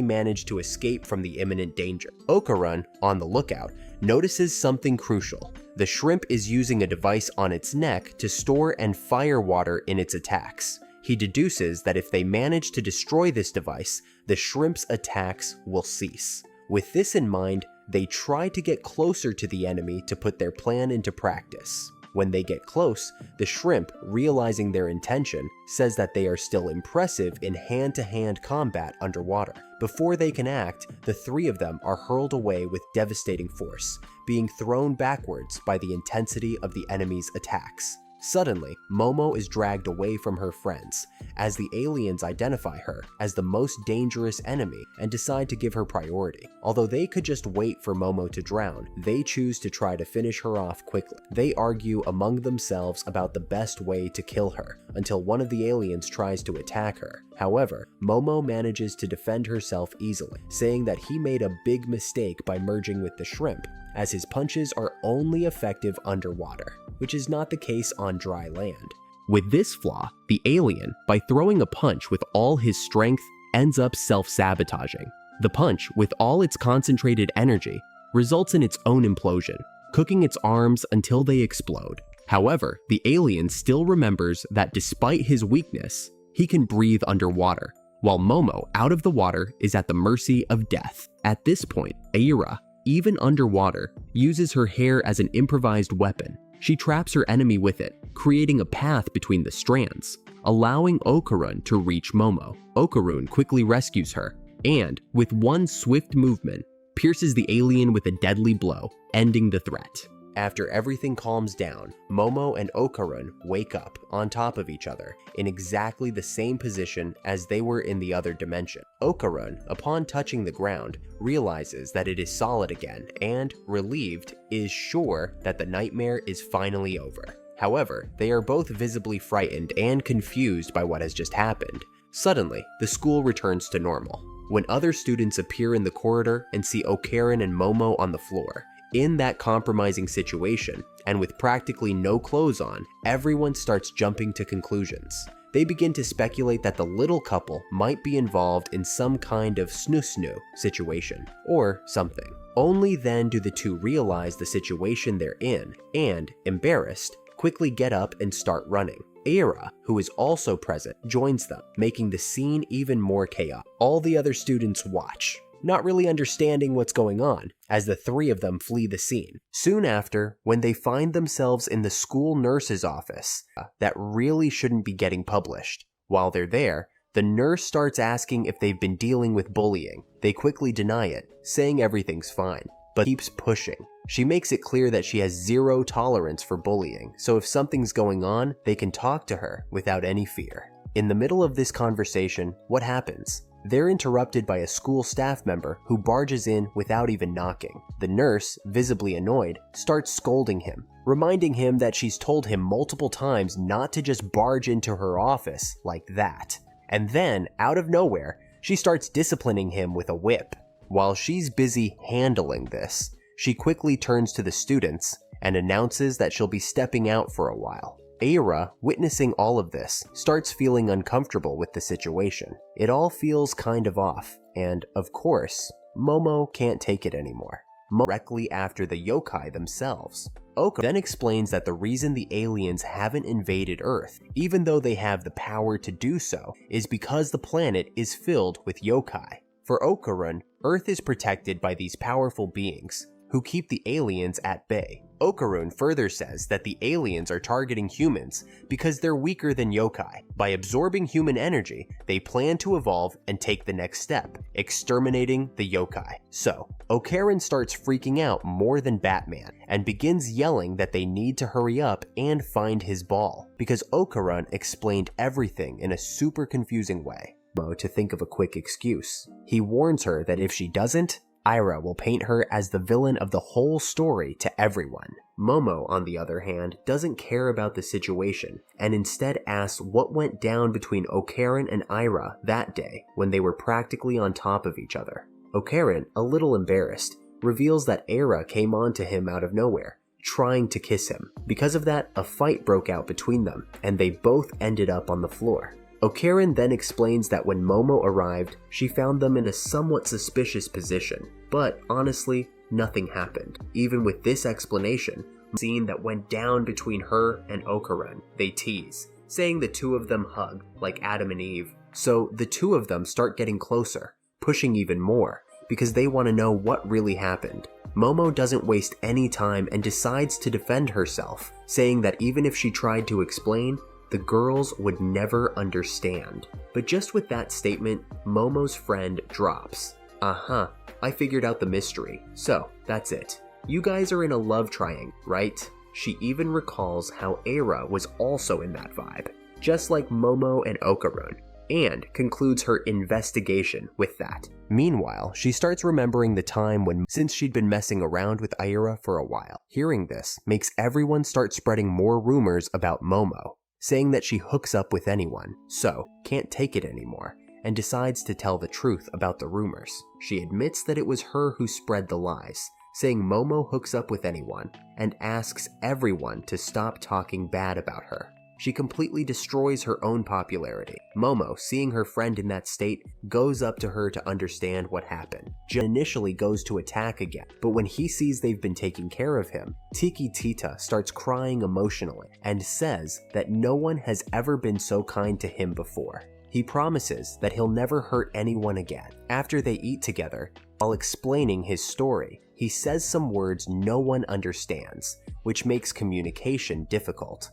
manage to escape from the imminent danger. Okarun, on the lookout, notices something crucial. The shrimp is using a device on its neck to store and fire water in its attacks. He deduces that if they manage to destroy this device, the shrimp's attacks will cease. With this in mind, they try to get closer to the enemy to put their plan into practice. When they get close, the shrimp, realizing their intention, says that they are still impressive in hand-to-hand combat underwater. Before they can act, the three of them are hurled away with devastating force, being thrown backwards by the intensity of the enemy's attacks. Suddenly, Momo is dragged away from her friends, as the aliens identify her as the most dangerous enemy and decide to give her priority. Although they could just wait for Momo to drown, they choose to try to finish her off quickly. They argue among themselves about the best way to kill her, until one of the aliens tries to attack her. However, Momo manages to defend herself easily, saying that he made a big mistake by merging with the shrimp, as his punches are only effective underwater, which is not the case on dry land. With this flaw, the alien, by throwing a punch with all his strength, ends up self-sabotaging. The punch, with all its concentrated energy, results in its own implosion, cooking its arms until they explode. However, the alien still remembers that despite his weakness, he can breathe underwater, while Momo, out of the water, is at the mercy of death. At this point, Aira, even underwater, uses her hair as an improvised weapon. She traps her enemy with it, creating a path between the strands, allowing Okarun to reach Momo. Okarun quickly rescues her, and, with one swift movement, pierces the alien with a deadly blow, ending the threat. After everything calms down, Momo and Okarun wake up on top of each other in exactly the same position as they were in the other dimension. Okarun, upon touching the ground, realizes that it is solid again and, relieved, is sure that the nightmare is finally over. However, they are both visibly frightened and confused by what has just happened. Suddenly, the school returns to normal, when other students appear in the corridor and see Okarun and Momo on the floor. In that compromising situation, and with practically no clothes on, everyone starts jumping to conclusions. They begin to speculate that the little couple might be involved in some kind of snoo-snoo situation, or something. Only then do the two realize the situation they're in, and, embarrassed, quickly get up and start running. Aira, who is also present, joins them, making the scene even more chaotic. All the other students watch, not really understanding what's going on, as the three of them flee the scene. Soon after, when they find themselves in the school nurse's office, that really shouldn't be getting published. While they're there, the nurse starts asking if they've been dealing with bullying. They quickly deny it, saying everything's fine, but keeps pushing. She makes it clear that she has zero tolerance for bullying, so if something's going on, they can talk to her without any fear. In the middle of this conversation, what happens? They're interrupted by a school staff member who barges in without even knocking. The nurse, visibly annoyed, starts scolding him, reminding him that she's told him multiple times not to just barge into her office like that. And then, out of nowhere, she starts disciplining him with a whip. While she's busy handling this, she quickly turns to the students and announces that she'll be stepping out for a while. Aira, witnessing all of this, starts feeling uncomfortable with the situation. It all feels kind of off, and, of course, Momo can't take it anymore. Directly after the yokai themselves. Oka then explains that the reason the aliens haven't invaded Earth, even though they have the power to do so, is because the planet is filled with yokai. For Okarun, Earth is protected by these powerful beings, who keep the aliens at bay. Okarun further says that the aliens are targeting humans because they're weaker than yokai. By absorbing human energy, they plan to evolve and take the next step, exterminating the yokai. So, Okarun starts freaking out more than Batman, and begins yelling that they need to hurry up and find his ball, because Okarun explained everything in a super confusing way. To think of a quick excuse. He warns her that if she doesn't, Aira will paint her as the villain of the whole story to everyone. Momo, on the other hand, doesn't care about the situation, and instead asks what went down between Okarun and Aira that day when they were practically on top of each other. Okarun, a little embarrassed, reveals that Aira came on to him out of nowhere, trying to kiss him. Because of that, a fight broke out between them, and they both ended up on the floor. Okarun then explains that when Momo arrived, she found them in a somewhat suspicious position, but honestly, nothing happened. Even with this explanation, Scene that went down between her and Okarun. They tease, saying the two of them hug, like Adam and Eve. So the two of them start getting closer, pushing even more, because they want to know what really happened. Momo doesn't waste any time and decides to defend herself, saying that even if she tried to explain, the girls would never understand. But just with that statement, Momo's friend drops. I figured out the mystery, so that's it. You guys are in a love triangle, right? She even recalls how Eira was also in that vibe, just like Momo and Okarun, and concludes her investigation with that. Meanwhile, she starts remembering the time since she'd been messing around with Eira for a while. Hearing this makes everyone start spreading more rumors about Momo, saying that she hooks up with anyone, so can't take it anymore, and decides to tell the truth about the rumors. She admits that it was her who spread the lies, saying Momo hooks up with anyone, and asks everyone to stop talking bad about her. She completely destroys her own popularity. Momo, seeing her friend in that state, goes up to her to understand what happened. Jin initially goes to attack again, but when he sees they've been taking care of him, Tiki Tita starts crying emotionally and says that no one has ever been so kind to him before. He promises that he'll never hurt anyone again. After they eat together, while explaining his story, he says some words no one understands, which makes communication difficult.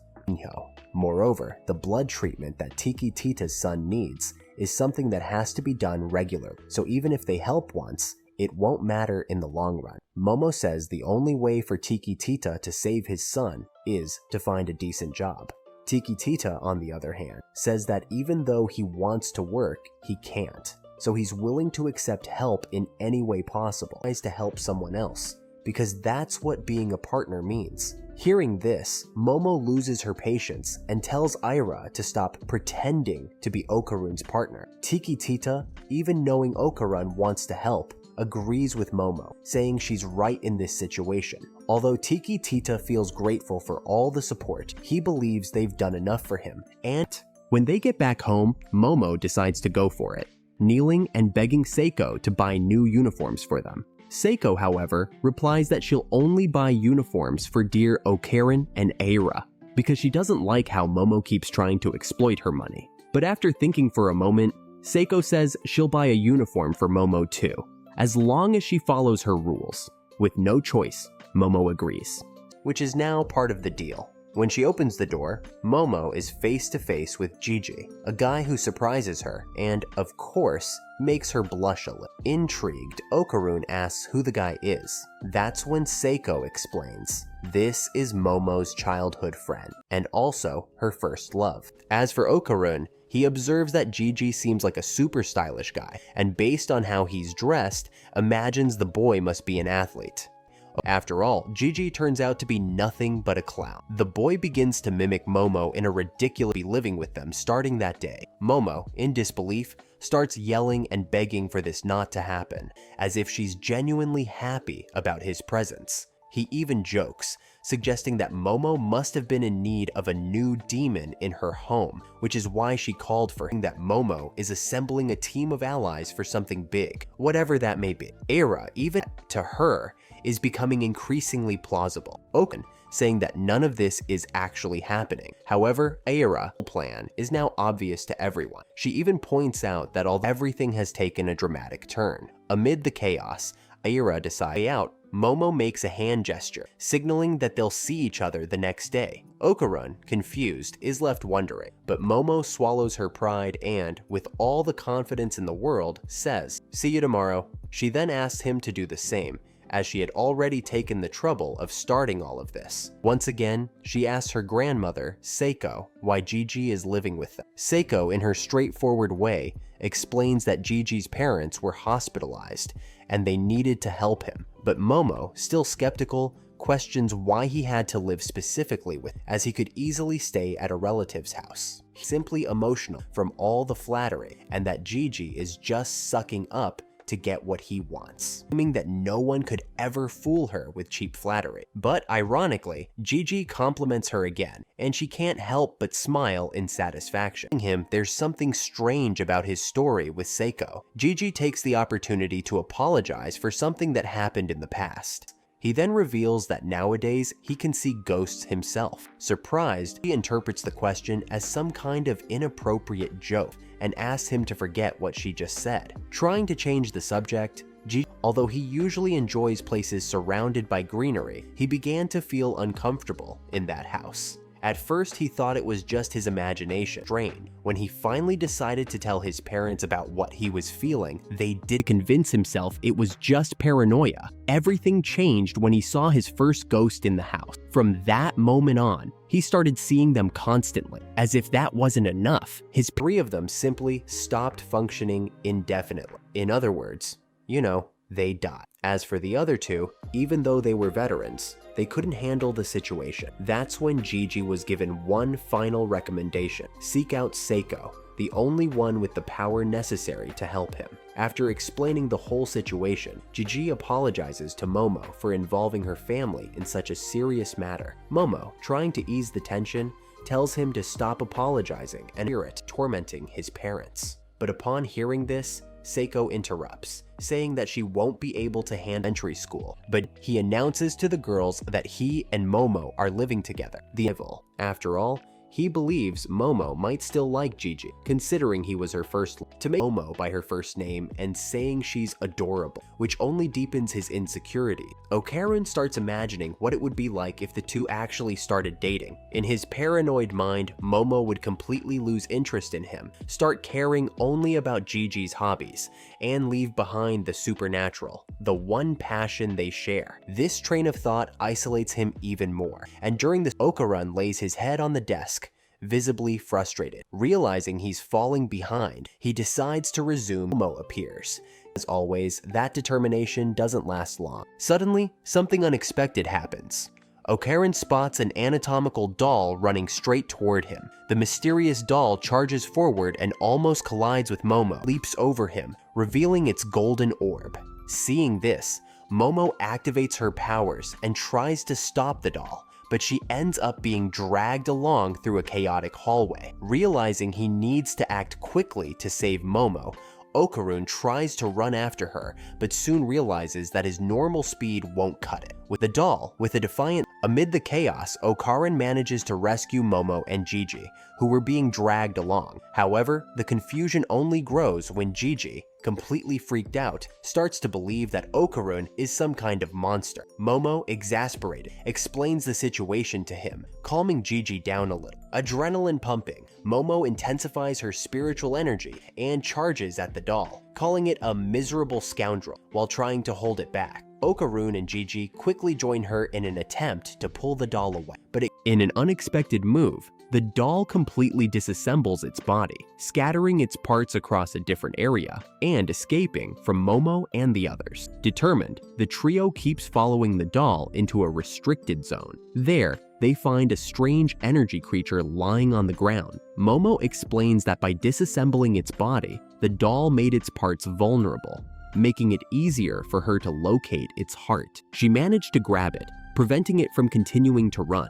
Moreover, the blood treatment that Tiki Tita's son needs is something that has to be done regularly, so even if they help once, it won't matter in the long run. Momo says the only way for Tiki Tita to save his son is to find a decent job. Tiki Tita, on the other hand, says that even though he wants to work, he can't, so he's willing to accept help in any way possible, tries to help someone else, because that's what being a partner means. Hearing this, Momo loses her patience and tells Eira to stop pretending to be Okarun's partner. Tiki Tita, even knowing Okarun wants to help, agrees with Momo, saying she's right in this situation. Although Tiki Tita feels grateful for all the support, he believes they've done enough for him. And when they get back home, Momo decides to go for it, kneeling and begging Seiko to buy new uniforms for them. Seiko, however, replies that she'll only buy uniforms for dear Okarun and Eira, because she doesn't like how Momo keeps trying to exploit her money. But after thinking for a moment, Seiko says she'll buy a uniform for Momo too, as long as she follows her rules. With no choice, Momo agrees, which is now part of the deal. When she opens the door, Momo is face to face with Gigi, a guy who surprises her and, of course, makes her blush a little. Intrigued, Okarun asks who the guy is. That's when Seiko explains, this is Momo's childhood friend, and also her first love. As for Okarun, he observes that Gigi seems like a super stylish guy, and based on how he's dressed, imagines the boy must be an athlete. After all, Gigi turns out to be nothing but a clown. The boy begins to mimic Momo in a ridiculous living with them starting that day. Momo, in disbelief, starts yelling and begging for this not to happen, as if she's genuinely happy about his presence. He even jokes, suggesting that Momo must have been in need of a new demon in her home, which is why she called for him. That Momo is assembling a team of allies for something big, whatever that may be. Eira, even to her, is becoming increasingly plausible. Okan saying that none of this is actually happening. However, Eira's plan is now obvious to everyone. She even points out that although everything has taken a dramatic turn, amid the chaos, Eira decides out. Momo makes a hand gesture, signaling that they'll see each other the next day. Okarun, confused, is left wondering, but Momo swallows her pride and, with all the confidence in the world, says, "See you tomorrow." She then asks him to do the same, as she had already taken the trouble of starting all of this. Once again, she asks her grandmother, Seiko, why Gigi is living with them. Seiko, in her straightforward way, explains that Gigi's parents were hospitalized and they needed to help him. But Momo, still skeptical, questions why he had to live specifically with him, as he could easily stay at a relative's house. Simply emotional from all the flattery, and that Gigi is just sucking up to get what he wants, claiming that no one could ever fool her with cheap flattery. But ironically, Gigi compliments her again, and she can't help but smile in satisfaction. Telling him there's something strange about his story with Seiko. Gigi takes the opportunity to apologize for something that happened in the past. He then reveals that nowadays he can see ghosts himself. Surprised, he interprets the question as some kind of inappropriate joke and asks him to forget what she just said. Trying to change the subject, although he usually enjoys places surrounded by greenery, he began to feel uncomfortable in that house. At first, he thought it was just his imagination. Strange. When he finally decided to tell his parents about what he was feeling, they did convince himself it was just paranoia. Everything changed when he saw his first ghost in the house. From that moment on, he started seeing them constantly. As if that wasn't enough, his 3 of them simply stopped functioning indefinitely. In other words, they died. As for the other 2, even though they were veterans, they couldn't handle the situation. That's when Gigi was given one final recommendation: seek out Seiko, the only one with the power necessary to help him. After explaining the whole situation, Gigi apologizes to Momo for involving her family in such a serious matter. Momo, trying to ease the tension, tells him to stop apologizing and hear it tormenting his parents. But upon hearing this, Seiko interrupts, saying that she won't be able to handle elementary school, but he announces to the girls that he and Momo are living together. After all, he believes Momo might still like Gigi, considering he was her first to make Momo by her first name and saying she's adorable, which only deepens his insecurity. Okarun starts imagining what it would be like if the 2 actually started dating. In his paranoid mind, Momo would completely lose interest in him, start caring only about Gigi's hobbies, and leave behind the supernatural, the one passion they share. This train of thought isolates him even more, and during this, Okarun lays his head on the desk, visibly frustrated. Realizing he's falling behind, he decides to resume. Momo appears. As always, that determination doesn't last long. Suddenly, something unexpected happens. Okarun spots an anatomical doll running straight toward him. The mysterious doll charges forward and almost collides with Momo, leaps over him, revealing its golden orb. Seeing this, Momo activates her powers and tries to stop the doll, but she ends up being dragged along through a chaotic hallway. Realizing he needs to act quickly to save Momo, Okarun tries to run after her, but soon realizes that his normal speed won't cut it. With the doll, with a defiant, amid the chaos, Okarun manages to rescue Momo and Gigi, who were being dragged along. However, the confusion only grows when Gigi, completely freaked out, starts to believe that Okarun is some kind of monster. Momo, exasperated, explains the situation to him, calming Gigi down a little. Adrenaline pumping, Momo intensifies her spiritual energy and charges at the doll, calling it a miserable scoundrel while trying to hold it back. Okarun and Gigi quickly join her in an attempt to pull the doll away, but in an unexpected move, the doll completely disassembles its body, scattering its parts across a different area and escaping from Momo and the others. Determined, the trio keeps following the doll into a restricted zone. There, they find a strange energy creature lying on the ground. Momo explains that by disassembling its body, the doll made its parts vulnerable, making it easier for her to locate its heart. She managed to grab it, preventing it from continuing to run.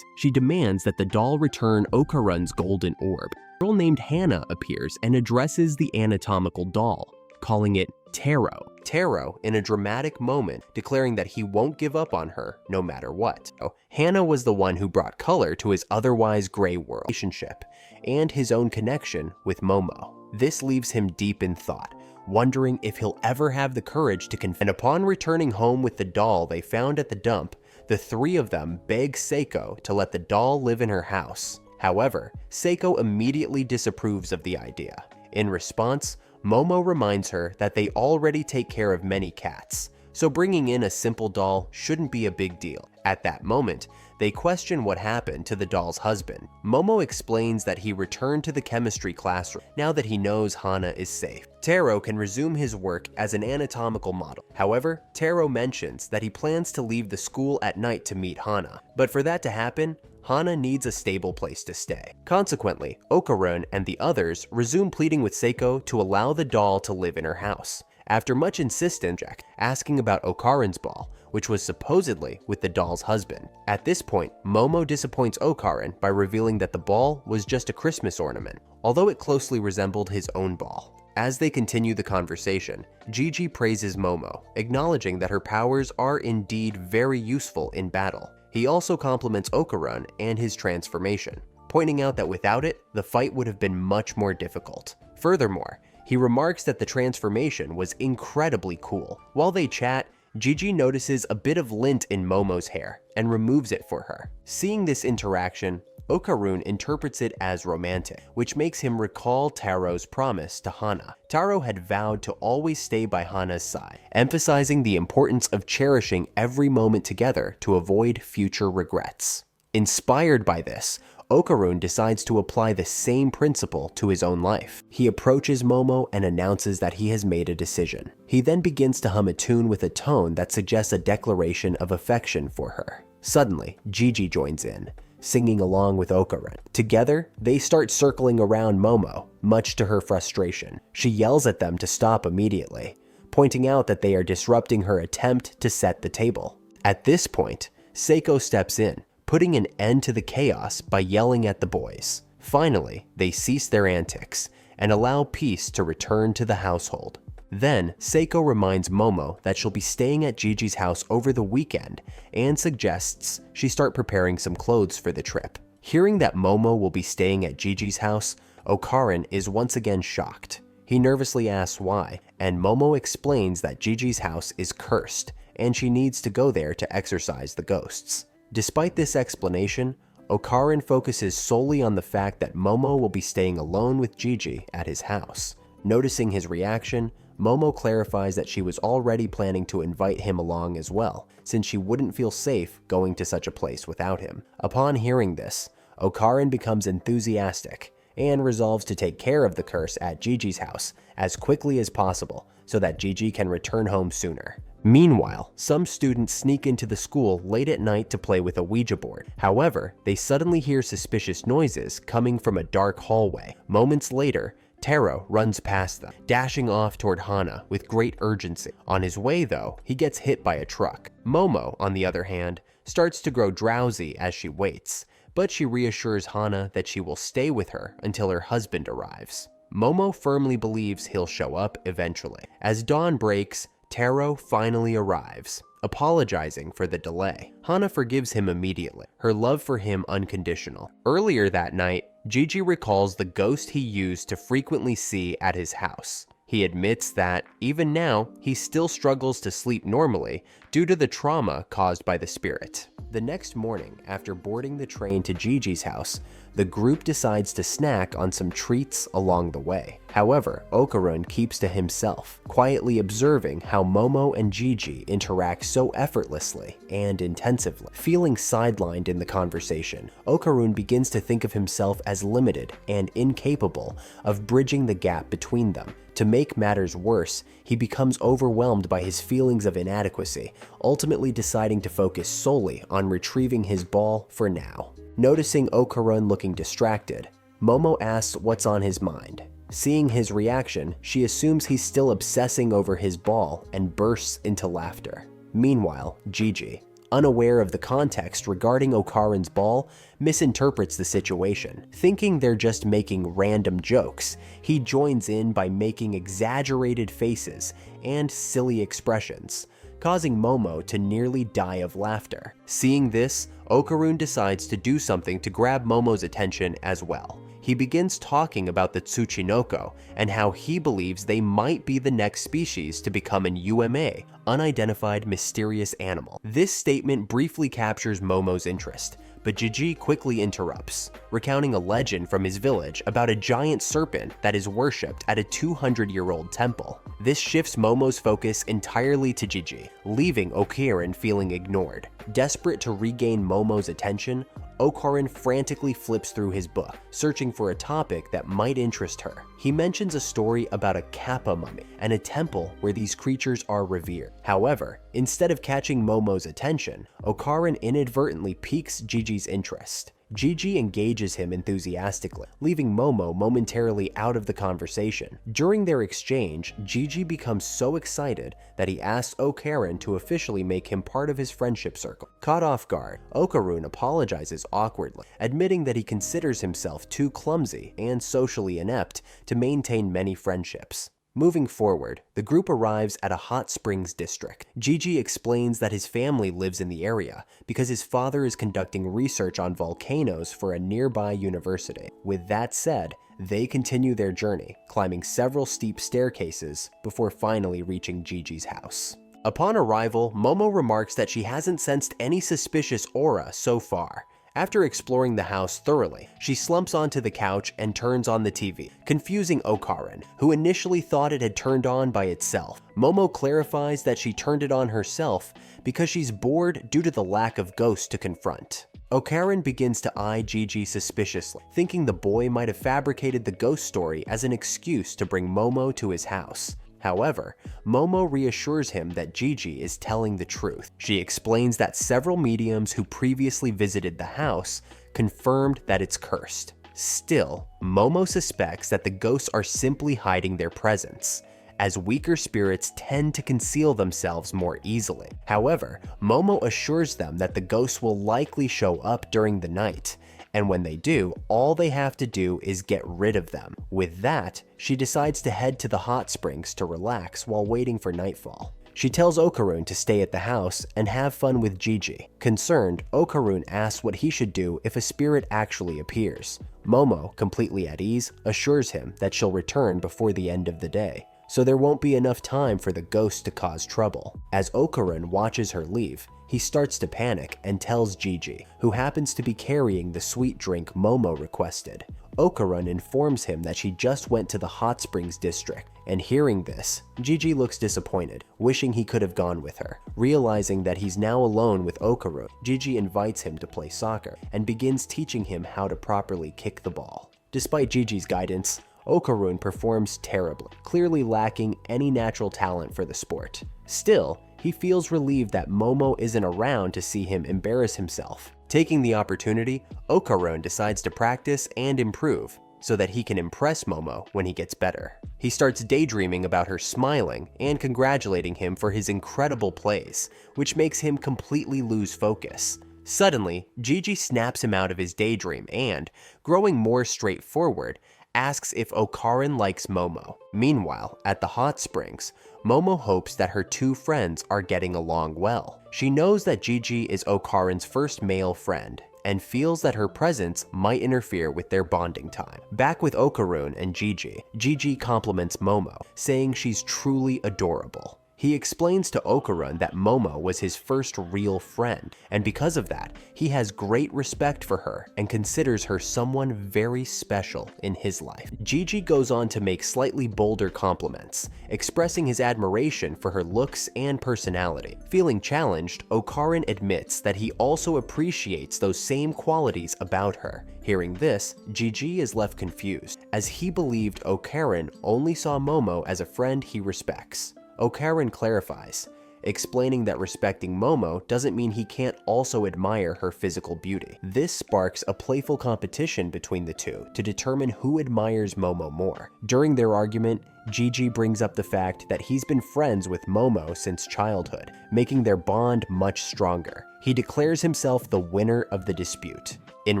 She demands that the doll return Okarun's golden orb. A girl named Hana appears and addresses the anatomical doll, calling it Taro. Taro, in a dramatic moment, declaring that he won't give up on her no matter what. Hana was the one who brought color to his otherwise gray world relationship and his own connection with Momo. This leaves him deep in thought, wondering if he'll ever have the courage to confess. And upon returning home with the doll they found at the dump, the 3 of them beg Seiko to let the doll live in her house. However, Seiko immediately disapproves of the idea. In response, Momo reminds her that they already take care of many cats, so bringing in a simple doll shouldn't be a big deal. At that moment, they question what happened to the doll's husband. Momo explains that he returned to the chemistry classroom now that he knows Hana is safe. Taro can resume his work as an anatomical model. However, Taro mentions that he plans to leave the school at night to meet Hana, but for that to happen, Hana needs a stable place to stay. Consequently, Okarun and the others resume pleading with Seiko to allow the doll to live in her house. After much insistence, asking about Okarun's ball, which was supposedly with the doll's husband. At this point, Momo disappoints Okarun by revealing that the ball was just a Christmas ornament, although it closely resembled his own ball. As they continue the conversation, Gigi praises Momo, acknowledging that her powers are indeed very useful in battle. He also compliments Okarun and his transformation, pointing out that without it, the fight would have been much more difficult. Furthermore, he remarks that the transformation was incredibly cool. While they chat, Gigi notices a bit of lint in Momo's hair and removes it for her. Seeing this interaction, Okarun interprets it as romantic, which makes him recall Taro's promise to Hana. Taro had vowed to always stay by Hana's side, emphasizing the importance of cherishing every moment together to avoid future regrets. Inspired by this, Okarun decides to apply the same principle to his own life. He approaches Momo and announces that he has made a decision. He then begins to hum a tune with a tone that suggests a declaration of affection for her. Suddenly, Gigi joins in, singing along with Okarun. Together, they start circling around Momo, much to her frustration. She yells at them to stop immediately, pointing out that they are disrupting her attempt to set the table. At this point, Seiko steps in, putting an end to the chaos by yelling at the boys. Finally, they cease their antics and allow peace to return to the household. Then, Seiko reminds Momo that she'll be staying at Gigi's house over the weekend and suggests she start preparing some clothes for the trip. Hearing that Momo will be staying at Gigi's house, Okarun is once again shocked. He nervously asks why, and Momo explains that Gigi's house is cursed and she needs to go there to exorcise the ghosts. Despite this explanation, Okarun focuses solely on the fact that Momo will be staying alone with Gigi at his house. Noticing his reaction, Momo clarifies that she was already planning to invite him along as well, since she wouldn't feel safe going to such a place without him. Upon hearing this, Okarun becomes enthusiastic and resolves to take care of the curse at Gigi's house as quickly as possible so that Gigi can return home sooner. Meanwhile, some students sneak into the school late at night to play with a Ouija board. However, they suddenly hear suspicious noises coming from a dark hallway. Moments later, Taro runs past them, dashing off toward Hana with great urgency. On his way though, he gets hit by a truck. Momo, on the other hand, starts to grow drowsy as she waits, but she reassures Hana that she will stay with her until her husband arrives. Momo firmly believes he'll show up eventually. As dawn breaks, Taro finally arrives, apologizing for the delay. Hana forgives him immediately, her love for him unconditional. Earlier that night, Gigi recalls the ghost he used to frequently see at his house. He admits that, even now, he still struggles to sleep normally due to the trauma caused by the spirit. The next morning, after boarding the train to Gigi's house, the group decides to snack on some treats along the way. However, Okarun keeps to himself, quietly observing how Momo and Gigi interact so effortlessly and intensively. Feeling sidelined in the conversation, Okarun begins to think of himself as limited and incapable of bridging the gap between them. To make matters worse, he becomes overwhelmed by his feelings of inadequacy, ultimately deciding to focus solely on retrieving his ball for now. Noticing Okarun looking distracted, Momo asks what's on his mind. Seeing his reaction, she assumes he's still obsessing over his ball and bursts into laughter. Meanwhile, Gigi, unaware of the context regarding Okarun's ball, misinterprets the situation. Thinking they're just making random jokes, he joins in by making exaggerated faces and silly expressions, causing Momo to nearly die of laughter. Seeing this, Okarun decides to do something to grab Momo's attention as well. He begins talking about the Tsuchinoko and how he believes they might be the next species to become an UMA, unidentified mysterious animal. This statement briefly captures Momo's interest, but Gigi quickly interrupts, recounting a legend from his village about a giant serpent that is worshipped at a 200-year-old temple. This shifts Momo's focus entirely to Gigi, leaving Okarun feeling ignored. Desperate to regain Momo's attention, Okarun frantically flips through his book, searching for a topic that might interest her. He mentions a story about a Kappa mummy and a temple where these creatures are revered. However, instead of catching Momo's attention, Okarun inadvertently piques Gigi's interest. Gigi engages him enthusiastically, leaving Momo momentarily out of the conversation. During their exchange, Gigi becomes so excited that he asks Okarin to officially make him part of his friendship circle. Caught off guard, Okarun apologizes awkwardly, admitting that he considers himself too clumsy and socially inept to maintain many friendships. Moving forward, the group arrives at a hot springs district. Gigi explains that his family lives in the area because his father is conducting research on volcanoes for a nearby university. With that said, they continue their journey, climbing several steep staircases before finally reaching Gigi's house. Upon arrival, Momo remarks that she hasn't sensed any suspicious aura so far. After exploring the house thoroughly, she slumps onto the couch and turns on the TV, confusing Okarin, who initially thought it had turned on by itself. Momo clarifies that she turned it on herself because she's bored due to the lack of ghosts to confront. Okarin begins to eye Gigi suspiciously, thinking the boy might have fabricated the ghost story as an excuse to bring Momo to his house. However, Momo reassures him that Gigi is telling the truth. She explains that several mediums who previously visited the house confirmed that it's cursed. Still, Momo suspects that the ghosts are simply hiding their presence, as weaker spirits tend to conceal themselves more easily. However, Momo assures them that the ghosts will likely show up during the night, and when they do, all they have to do is get rid of them. With that, she decides to head to the hot springs to relax while waiting for nightfall. She tells Okarun to stay at the house and have fun with Gigi. Concerned, Okarun asks what he should do if a spirit actually appears. Momo, completely at ease, assures him that she'll return before the end of the day, so there won't be enough time for the ghost to cause trouble. As Okarun watches her leave, he starts to panic and tells Gigi, who happens to be carrying the sweet drink Momo requested. Okarun informs him that she just went to the hot springs district, and hearing this, Gigi looks disappointed, wishing he could have gone with her. Realizing that he's now alone with Okarun, Gigi invites him to play soccer and begins teaching him how to properly kick the ball. Despite Gigi's guidance, Okarun performs terribly, clearly lacking any natural talent for the sport. Still, he feels relieved that Momo isn't around to see him embarrass himself. Taking the opportunity, Okarun decides to practice and improve so that he can impress Momo when he gets better. He starts daydreaming about her smiling and congratulating him for his incredible plays, which makes him completely lose focus. Suddenly, Gigi snaps him out of his daydream and, growing more straightforward, asks if Okarin likes Momo. Meanwhile, at the hot springs, Momo hopes that her two friends are getting along well. She knows that Gigi is Okarin's first male friend and feels that her presence might interfere with their bonding time. Back with Okarun and Gigi, Gigi compliments Momo, saying she's truly adorable. He explains to Okarun that Momo was his first real friend, and because of that, he has great respect for her and considers her someone very special in his life. Gigi goes on to make slightly bolder compliments, expressing his admiration for her looks and personality. Feeling challenged, Okarin admits that he also appreciates those same qualities about her. Hearing this, Gigi is left confused, as he believed Okarin only saw Momo as a friend he respects. Okarin clarifies, explaining that respecting Momo doesn't mean he can't also admire her physical beauty. This sparks a playful competition between the two to determine who admires Momo more. During their argument, Gigi brings up the fact that he's been friends with Momo since childhood, making their bond much stronger. He declares himself the winner of the dispute. In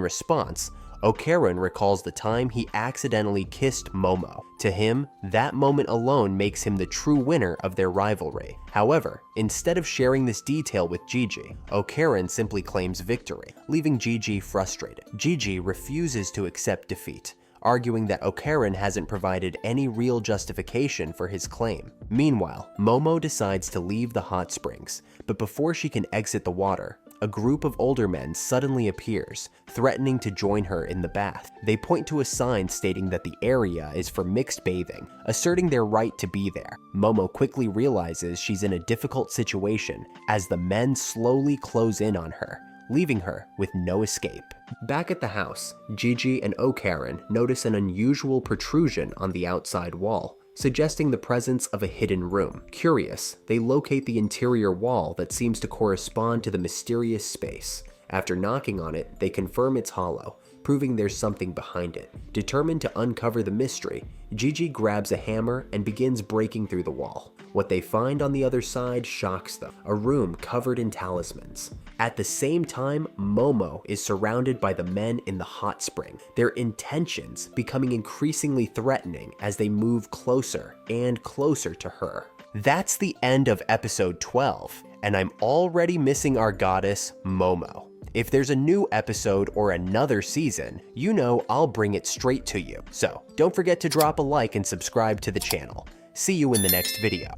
response, Okarin recalls the time he accidentally kissed Momo. To him, that moment alone makes him the true winner of their rivalry. However, instead of sharing this detail with Gigi, Okarin simply claims victory, leaving Gigi frustrated. Gigi refuses to accept defeat, arguing that Okarin hasn't provided any real justification for his claim. Meanwhile, Momo decides to leave the hot springs, but before she can exit the water, a group of older men suddenly appears, threatening to join her in the bath. They point to a sign stating that the area is for mixed bathing, asserting their right to be there. Momo quickly realizes she's in a difficult situation as the men slowly close in on her, leaving her with no escape. Back at the house, Gigi and Okarin notice an unusual protrusion on the outside wall, suggesting the presence of a hidden room. Curious, they locate the interior wall that seems to correspond to the mysterious space, After knocking on it, they confirm it's hollow, proving there's something behind it. Determined to uncover the mystery, Gigi grabs a hammer and begins breaking through the wall. What they find on the other side shocks them, a room covered in talismans. At the same time, Momo is surrounded by the men in the hot spring, their intentions becoming increasingly threatening as they move closer and closer to her. That's the end of episode 12, and I'm already missing our goddess, Momo. If there's a new episode or another season, you know I'll bring it straight to you. So don't forget to drop a like and subscribe to the channel. See you in the next video.